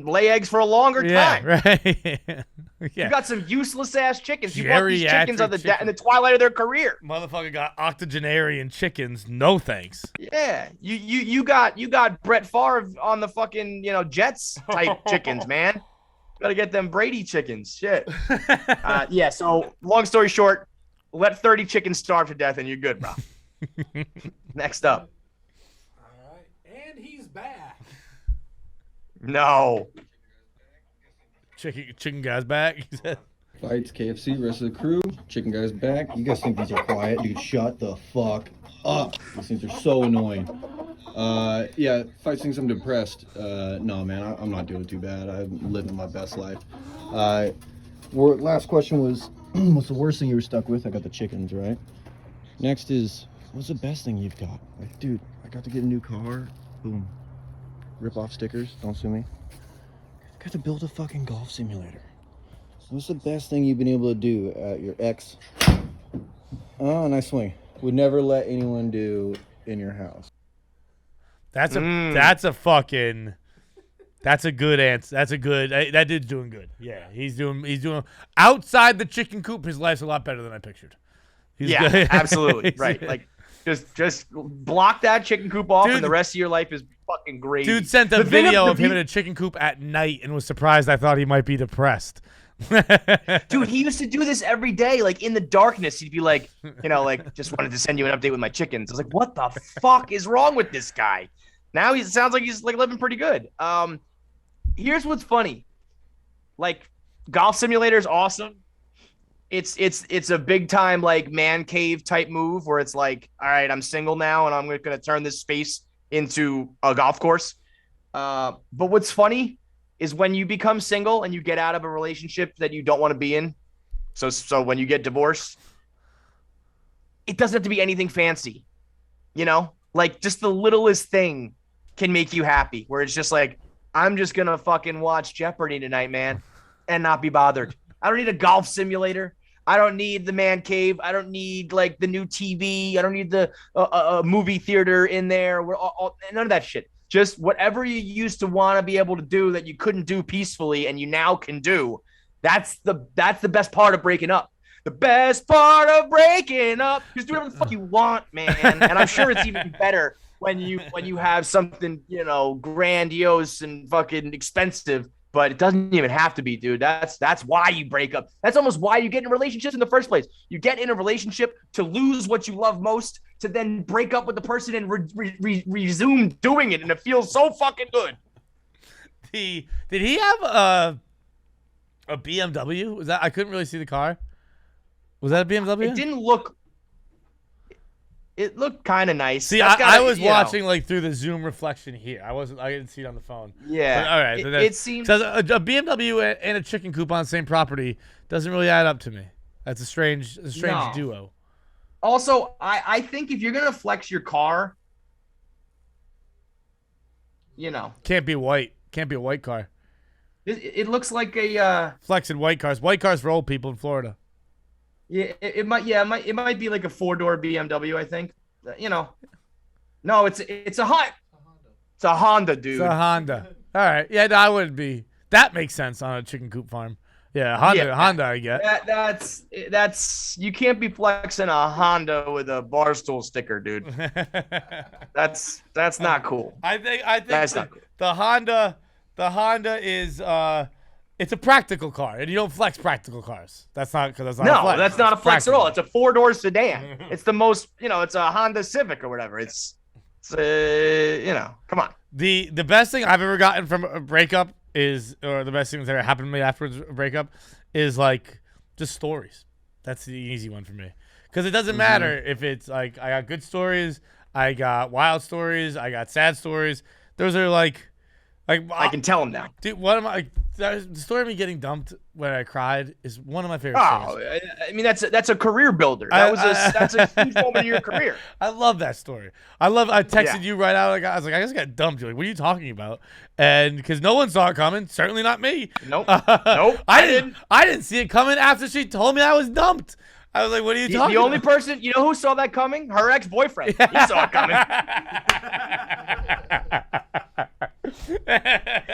lay eggs for a longer time. Right. You got some useless ass chickens. You bought these chickens in the twilight of their career. Motherfucker got octogenarian chickens. No thanks. Yeah. You got Brett Favre on the fucking, Jets type chickens, man. Gotta get them Brady chickens. Shit. So long story short, let 30 chickens starve to death and you're good, bro. Next up. All right. And he's back. No. Chicken guy's back. He said. Feits, KFC, rest of the crew. Chicken guy's back. You guys think these are quiet? Dude, shut the fuck up. These things are so annoying. Feits thinks I'm depressed. No, man, I'm not doing too bad. I'm living my best life. Last question was, what's the worst thing you were stuck with? I got the chickens, right? Next is, what's the best thing you've got? Like, dude, I got to get a new car. Boom. Rip off stickers. Don't sue me. Got to build a fucking golf simulator. What's the best thing you've been able to do at your ex? Oh, nice swing. Would never let anyone do in your house. That's a good answer. That dude's doing good. Yeah, he's doing outside the chicken coop. His life's a lot better than I pictured. He's good. Absolutely. Right. Like just block that chicken coop off, and the rest of your life is fucking great. Dude sent a video of him in a chicken coop at night and was surprised I thought he might be depressed. Dude, he used to do this every day, like in the darkness. He'd be like, just wanted to send you an update with my chickens. I was like, what the fuck is wrong with this guy? Now he sounds like he's like living pretty good. Here's what's funny. Like, golf simulator is awesome. it's a big time like man cave type move where it's like, all right, I'm single now and I'm going to turn this space into a golf course. But what's funny is when you become single and you get out of a relationship that you don't want to be in. So when you get divorced, it doesn't have to be anything fancy, like just the littlest thing can make you happy, where it's just like, I'm just going to fucking watch Jeopardy tonight, man, and not be bothered. I don't need a golf simulator. I don't need the man cave. I don't need like the new TV. I don't need the movie theater in there. None of that shit. Just whatever you used to want to be able to do that you couldn't do peacefully and you now can do. That's the best part of breaking up. The best part of breaking up. Just do whatever the fuck you want, man. And I'm sure it's even better when you have something, grandiose and fucking expensive, but it doesn't even have to be, dude. That's why you break up. That's almost why you get in relationships in the first place. You get in a relationship to lose what you love most, to then break up with the person and resume doing it, and it feels so fucking good. Did he have a BMW? Was that, I couldn't really see the car. Was that a BMW? It didn't look. It looked kind of nice. See, I was watching like through the zoom reflection here. I didn't see it on the phone. Yeah. But, all right. It seems a BMW and a chicken coop on the same property doesn't really add up to me. That's a strange duo. Also, I think if you're gonna flex your car, can't be white. Can't be a white car. It looks like a flexing white cars. White cars for old people in Florida. Yeah, it might be like a 4-door BMW, I think. No, it's a Honda. It's a Honda, dude. It's a Honda. All right. Yeah, I wouldn't be. That makes sense on a chicken coop farm. Yeah, Honda I get. That's you can't be flexing a Honda with a Barstool sticker, dude. That's not cool. I think that's not cool. The Honda is it's a practical car, and you don't flex practical cars. That's not a flex. That's not a flex practical. at all. It's a 4-door sedan. It's the most, it's a Honda Civic or whatever. It's come on. The best thing I've ever gotten from a breakup or the best thing that ever happened to me afterwards a breakup is like just stories. That's the easy one for me. Because it doesn't matter if it's like I got good stories, I got wild stories, I got sad stories. Those are like I can tell them now. Dude, the story of me getting dumped when I cried is one of my favorite stories. I mean, that's a career builder. That's a huge moment in your career. I love that story. I texted you right out. I was like, I just got dumped. You're like, what are you talking about? And because no one saw it coming, certainly not me. Nope. Nope. I didn't see it coming after she told me I was dumped. I was like, what are you talking about? The only person, who saw that coming? Her ex-boyfriend. He saw it coming.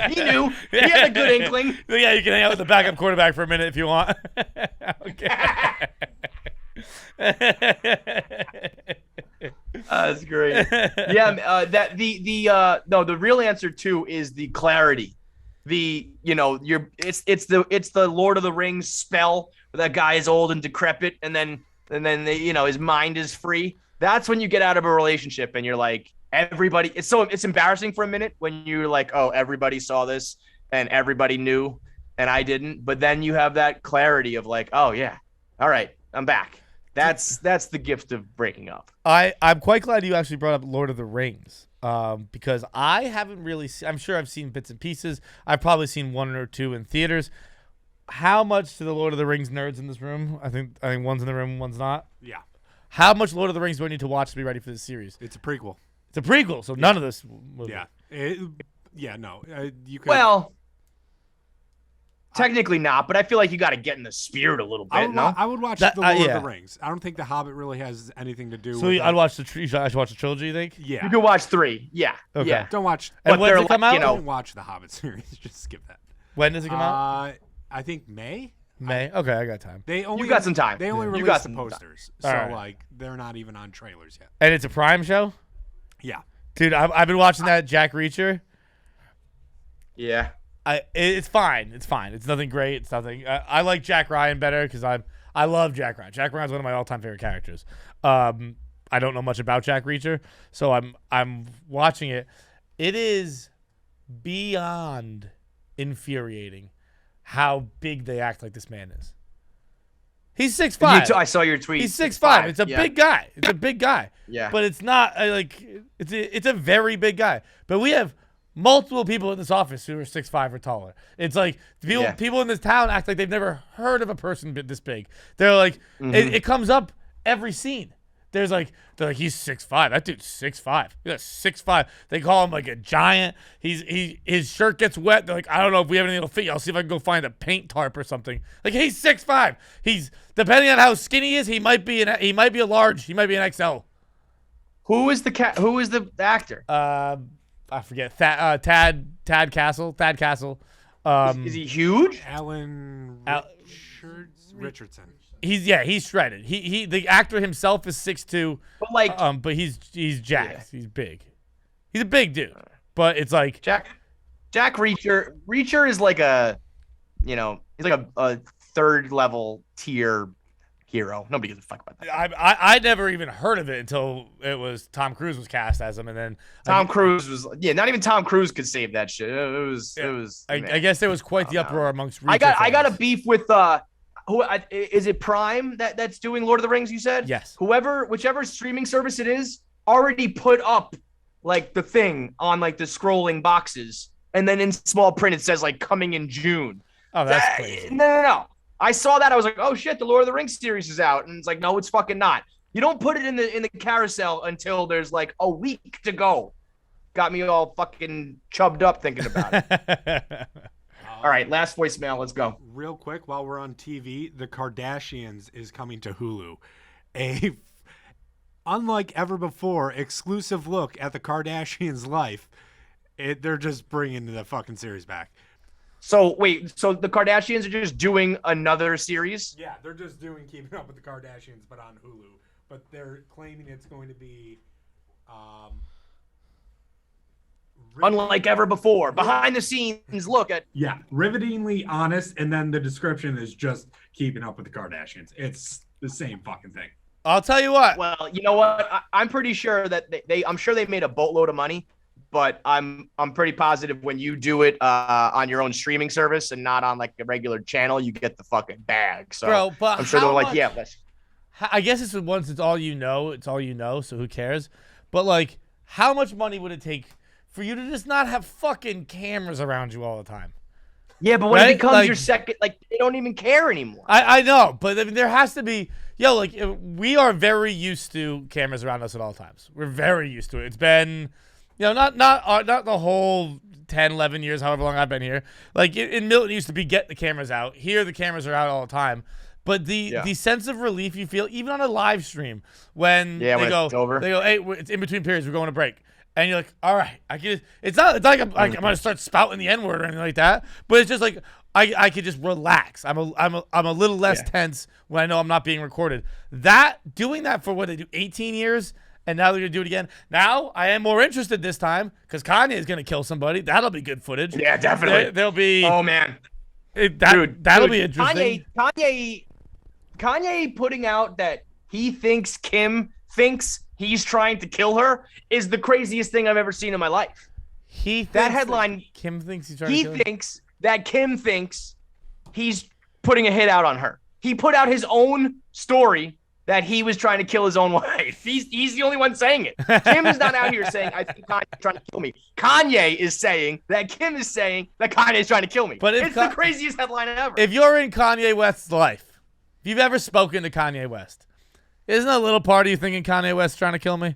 He knew. He had a good inkling. Yeah, you can hang out with the backup quarterback for a minute if you want. Okay. That's great. Yeah, the real answer too is the clarity. It's the Lord of the Rings spell where that guy is old and decrepit, and then his mind is free. That's when you get out of a relationship and you're like, everybody. It's embarrassing for a minute when you're like, oh, everybody saw this and everybody knew and I didn't. But then you have that clarity of like, oh yeah, all right, I'm back. That's the gift of breaking up. I'm quite glad you actually brought up Lord of the Rings. Because I haven't really I'm sure I've seen bits and pieces. I've probably seen one or two in theaters. How much do the Lord of the Rings nerds in this room? I think one's in the room, one's not. Yeah. How much Lord of the Rings do I need to watch to be ready for this series? It's a prequel. It's a prequel, so none of this movie. Yeah. No. You could. Well, technically not, but I feel like you got to get in the spirit a little bit. I would watch the Lord of the Rings. I don't think The Hobbit really has anything to do with I'd watch I should watch the trilogy, you think? Yeah. You could watch 3. Yeah. Okay. Yeah. Don't watch. And when does it come out? Don't watch the Hobbit series. Just skip that. When does it come out? I think May. May. Okay, I got time. You got some time. They only You released got the some posters, time. so like they're not even on trailers yet. And it's a Prime show? Yeah. Dude, I've been watching that Jack Reacher. Yeah. It's fine. It's fine. It's nothing great. It's nothing. I like Jack Ryan better because I love Jack Ryan. Jack Ryan's one of my all-time favorite characters. I don't know much about Jack Reacher, so I'm watching it. It is beyond infuriating how big they act like this man is. He's 6'5". I saw your tweet. He's 6'5". It's a big guy. It's a big guy. Yeah. But it's not like it's a very big guy. But we have multiple people in this office who are 6'5" or taller. It's like people in this town act like they've never heard of a person this big. They're like, it comes up every scene. They're like, he's 6'5". That dude's 6'5". He's 6'5". They call him like a giant. His shirt gets wet. They're like, I don't know if we have anything that'll fit you. I'll see if I can go find a paint tarp or something. Like, he's 6'5". He's, depending on how skinny he is, he might be a large. He might be an XL. Who is the actor? I forget. Thad Castle. Is he huge? Alan Richardson. He's shredded. The actor himself is 6'2", but he's jacked. Yeah. He's big. He's a big dude. But it's like Jack Reacher. Reacher is like he's like a third level tier hero. Nobody gives a fuck about that. I never even heard of it until it was Tom Cruise was cast as him, and then Cruise was not even Tom Cruise could save that shit. It was. I guess there was quite the uproar amongst. Reacher I got a beef with who is it Prime that's doing Lord of the Rings? You said yes. Whichever streaming service it is, already put up like the thing on like the scrolling boxes, and then in small print it says like coming in June. Oh, that's crazy. No. I saw that. I was like, oh shit, the Lord of the Rings series is out, and it's like, no, it's fucking not. You don't put it in the carousel until there's like a week to go. Got me all fucking chubbed up thinking about it. All right, last voicemail. Let's go. Real quick, while we're on TV, The Kardashians is coming to Hulu. Unlike ever before, exclusive look at the Kardashians' life. They're just bringing the fucking series back. So wait, so the Kardashians are just doing another series? Yeah, they're just doing Keeping Up with the Kardashians, but on Hulu. But they're claiming it's going to be unlike ever before. Behind the scenes look at. Yeah, rivetingly honest, and then the description is just Keeping Up with the Kardashians. It's the same fucking thing. I'll tell you what. Well, you know what? I'm pretty sure that I'm sure they made a boatload of money, but I'm pretty positive when you do it on your own streaming service and not on like a regular channel, you get the fucking bag. So bro, but I'm sure they're like, yeah. I guess it's once it's all you know, so who cares? But like, how much money would it take for you to just not have fucking cameras around you all the time? Yeah, but when it becomes your second, like, they don't even care anymore. I know, but I mean, there has to be, we are very used to cameras around us at all times. We're very used to it. It's been, not the whole 10, 11 years, however long I've been here. Like, in Milton, it used to be get the cameras out. Here, the cameras are out all the time. But the sense of relief you feel, even on a live stream, when they go, hey, it's in between periods, we're going to break. And you're like, all right, I can. It's not like I'm gonna start spouting the N-word or anything like that. But it's just like I could just relax. I'm a little less tense when I know I'm not being recorded. Doing that for what they do 18 years, and now they're gonna do it again. Now I am more interested this time because Kanye is gonna kill somebody. That'll be good footage. Yeah, definitely. There'll be. Oh man, that'll be interesting. Kanye putting out that he thinks Kim thinks he's trying to kill her is the craziest thing I've ever seen in my life. That headline. Kim thinks he's trying to kill her? He thinks that Kim thinks he's putting a hit out on her. He put out his own story that he was trying to kill his own wife. He's the only one saying it. Kim is not out here saying, I think Kanye's trying to kill me. Kanye is saying that Kim is saying that Kanye is trying to kill me. But it's the craziest headline ever. If you're in Kanye West's life, if you've ever spoken to Kanye West, isn't a little part of you thinking Kanye West trying to kill me?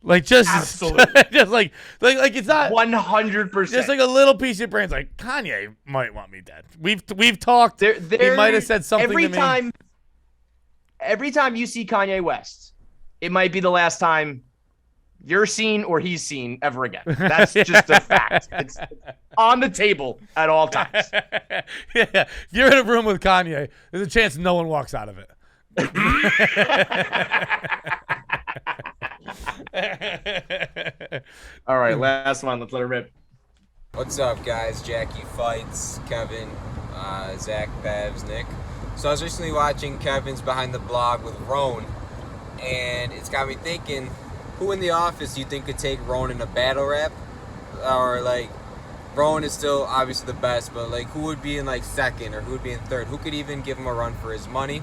Like absolutely, just like it's not 100%. Just like a little piece of your brain's like Kanye might want me dead. We've talked. He might have said something to me. Every time you see Kanye West, it might be the last time you're seen or he's seen ever again. That's just a fact. It's on the table at all times. Yeah, if you're in a room with Kanye, there's a chance no one walks out of it. All right, last one. Let's let it rip. What's up, guys? Jackie, Feits, Kevin, Zach, Babs, Nick. So I was recently watching Kevin's Behind the Blog with Roan, and it's got me thinking, who in the office do you think could take Roan in a battle rap? Or like, Roan is still obviously the best, but like, who would be in like second or who would be in third? Who could even give him a run for his money?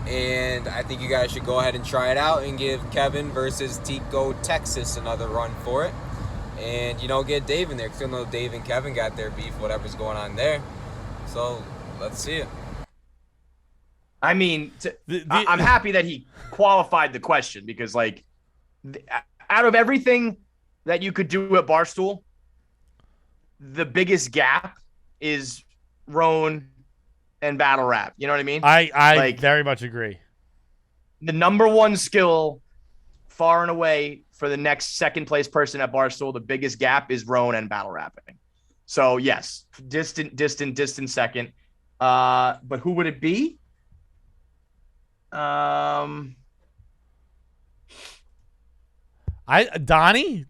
And I think you guys should go ahead and try it out and give Kevin versus Tico Texas another run for it. And, get Dave in there, because know Dave and Kevin got their beef, whatever's going on there. So, let's see it. I mean, I'm happy that he qualified the question because, like, out of everything that you could do at Barstool, the biggest gap is Roan and battle rap. You know what I mean? I very much agree. The number one skill, far and away, for the next second place person at Barstool, the biggest gap is Roan and battle rapping. So yes, distant second. But who would it be? Donnie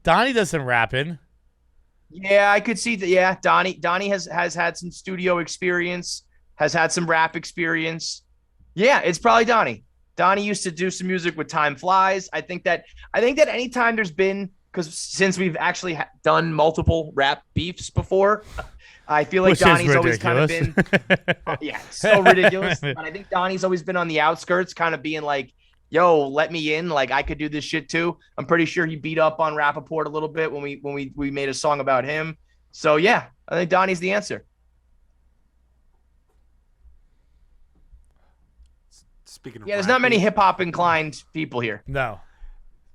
does some rapping. Yeah, I could see that. Yeah, Donnie has had some studio experience, has had some rap experience. Yeah, it's probably Donnie. Donnie used to do some music with Time Flies. I think that anytime there's been, because since we've actually done multiple rap beefs before, I feel like Donnie's always kind of been, yeah, so ridiculous. But I think Donnie's always been on the outskirts, kind of being like, yo, let me in. Like, I could do this shit too. I'm pretty sure he beat up on Rappaport a little bit when we made a song about him. So yeah, I think Donnie's the answer. Speaking of there's not many hip hop inclined people here. No.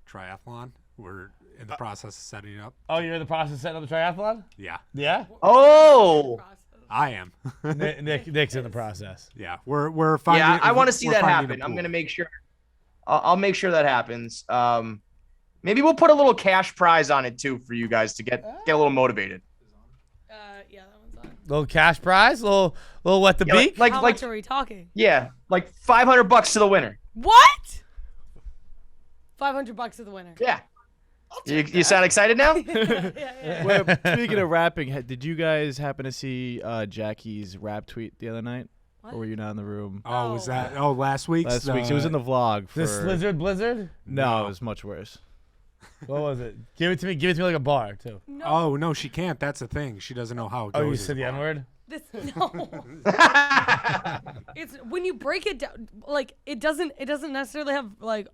Triathlon. We're in the process of setting it up. Oh, you're in the process of setting up the triathlon? Yeah. Yeah? Oh. I am. Nick's in the process. Yeah. We're finding. Yeah, I want to see that happen. I'm gonna make sure. I'll make sure that happens. Maybe we'll put a little cash prize on it too for you guys to get a little motivated. Yeah, that one's on. Little cash prize, little wet the beak. How much are we talking? Yeah, like $500 to the winner. What? $500 to the winner. Yeah. You sound excited now? Yeah. Well, speaking of rapping, did you guys happen to see Jackie's rap tweet the other night? What? Or were you not in the room? Oh, was that? Oh, last week's. Last week. She was in the vlog. For... The Blizzard? No, it was much worse. What was it? Give it to me like a bar, too. No. Oh, no, she can't. That's the thing. She doesn't know how it goes. Oh, you said the N-word? No. It's when you break it down, like it doesn't necessarily have like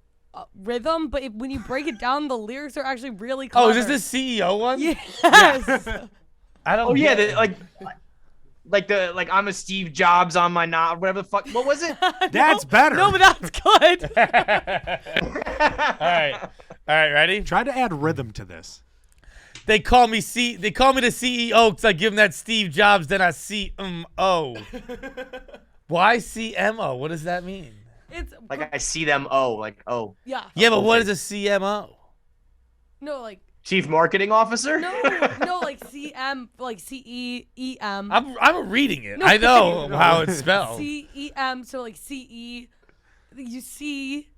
rhythm, but when you break it down, the lyrics are actually really clever. Oh, is this the CEO one? Yes. I don't. Oh yeah, like I'm a Steve Jobs on my knob, whatever the fuck. What was it? That's better. No, but that's good. All right, ready? Try to add rhythm to this. They call me the CEO because I give them that Steve Jobs, then I CMO. Why CMO? What does that mean? It's like I see them. Oh, like oh. Yeah. Yeah, but what is a CMO? No, like Chief Marketing Officer. no, like CM, like CEEM. I'm reading it. No, I know how it's spelled. CEM, so like CE. You see.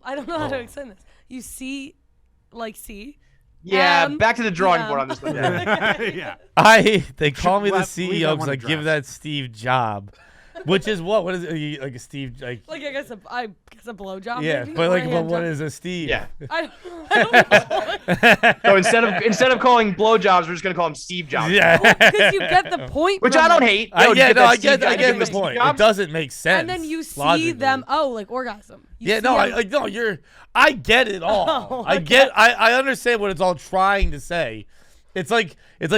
I don't know how to explain this. You see, like C. Yeah, back to the drawing board on this one. Yeah. They call me the CEO because I give that Steve job, which is what? What is it? Like a Steve? Like I guess a blowjob. Yeah, maybe? but what is a Steve? Yeah. I don't know. So instead of calling blowjobs, we're just gonna call him Steve Jobs. Yeah. Because you get the point. Which from I don't it. hate. I get the Steve point. Jobs. It doesn't make sense. And then you see logically. them. Oh, like orgasm. You see No, them- I get it all. Oh, okay. I understand what it's all trying to say. It's like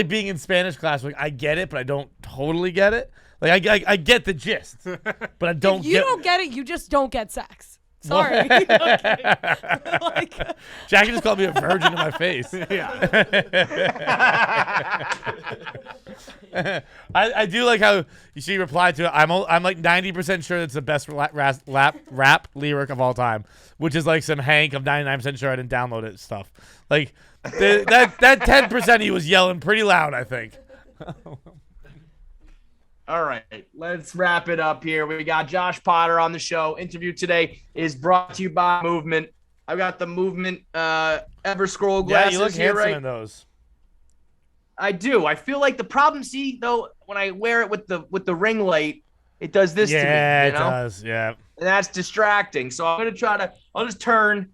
being in Spanish class. Like I get it, but I don't totally get it. Like I get the gist, but I don't. If you don't get it, you just don't get sex. Sorry. Okay. Like, Jackie just called me a virgin in my face. I do like how she replied to it. I'm like 90% sure it's the best rap lyric of all time, which is like some Hank. I'm 99% sure I didn't download it stuff. Like that 10% he was yelling pretty loud, I think. All right, let's wrap it up here. We got Josh Potter on the show. Interview today is brought to you by Movement. I've got the Movement Ever Scroll glasses. Yeah, you look here, handsome right? in those. I do. I feel like the problem, though, when I wear it with the ring light, it does this to me. Yeah, you know? it does. Yeah. And that's distracting. So I'm gonna I'll just turn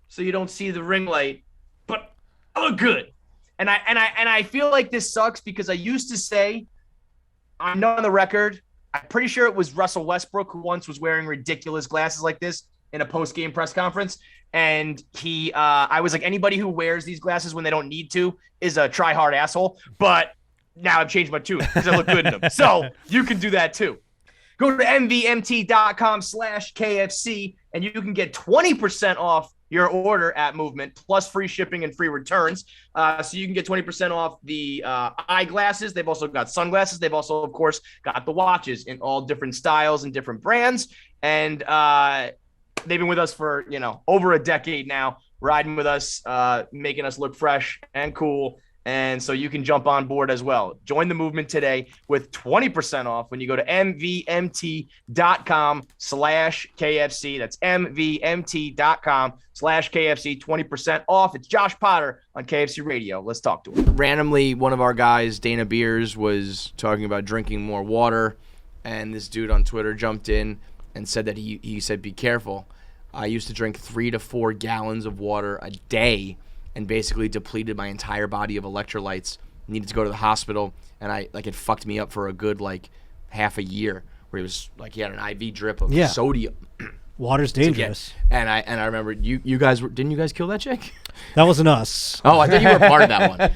so you don't see the ring light, but I look good. And I feel like this sucks because I used to say, I know on the record, I'm pretty sure it was Russell Westbrook who once was wearing ridiculous glasses like this in a post-game press conference. And I was like, anybody who wears these glasses when they don't need to is a try-hard asshole. But now I've changed my tune because I look good in them. So you can do that too. Go to mvmt.com/KFC and you can get 20% off your order at Movement, plus free shipping and free returns. So you can get 20% off the eyeglasses. They've also got sunglasses. They've also, of course, got the watches in all different styles and different brands. And they've been with us for, over a decade now, riding with us, making us look fresh and cool. And so you can jump on board as well. Join the movement today with 20% off when you go to mvmt.com/KFC. That's mvmt.com/KFC, 20% off. It's Josh Potter on KFC Radio. Let's talk to him. Randomly, one of our guys, Dana Beers, was talking about drinking more water, and this dude on Twitter jumped in and said that he said, be careful. I used to drink 3 to 4 gallons of water a day and basically depleted my entire body of electrolytes. Needed to go to the hospital, and it fucked me up for a good half a year, where he was he had an IV drip of sodium. Water's dangerous. And I remember you guys didn't you guys kill that chick? That wasn't us. Oh, I thought you were part of that one. I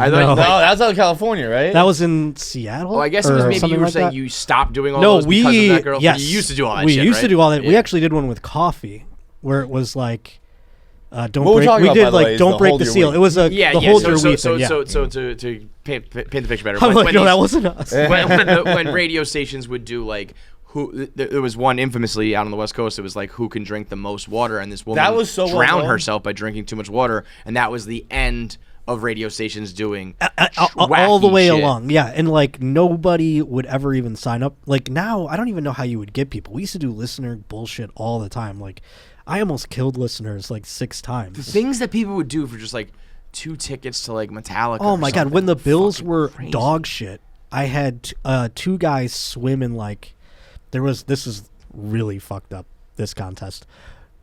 thought No, that was out of California, right? That was in Seattle. Oh, I guess it was maybe you were saying you stopped doing all those because of that girl. Yes, you used to do all that we shit, used right? to do all that. Yeah. We actually did one with coffee, where it was don't What we're break. talking We about, did by the way, is don't the break hold the your seal. wheat. It was the hold your wheat so thing. to paint the picture better. I'm when no, that these- wasn't us. when radio stations would do there was one infamously out on the West Coast. It was who can drink the most water, and this woman That was so well drowned done. herself by drinking too much water, and that was the end of radio stations doing all the wacky way shit. along. Yeah, and nobody would ever even sign up. Now, I don't even know how you would get people. We used to do listener bullshit all the time. I almost killed listeners 6 times. The things that people would do for just 2 tickets to Metallica. Oh or my god, something. when the Bills Fucking were crazy. dog shit, I had 2 guys swim in this is really fucked up, this contest.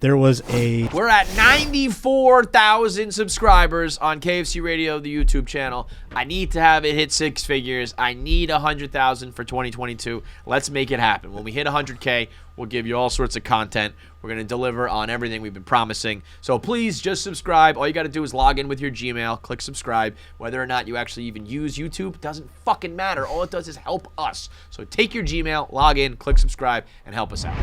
There was We're at 94,000 subscribers on KFC Radio, the YouTube channel. I need to have it hit 6 figures. I need 100,000 for 2022. Let's make it happen. When we hit 100K, we'll give you all sorts of content. We're going to deliver on everything we've been promising. So please just subscribe. All you got to do is log in with your Gmail, click subscribe. Whether or not you actually even use YouTube doesn't fucking matter. All it does is help us. So take your Gmail, log in, click subscribe, and help us out.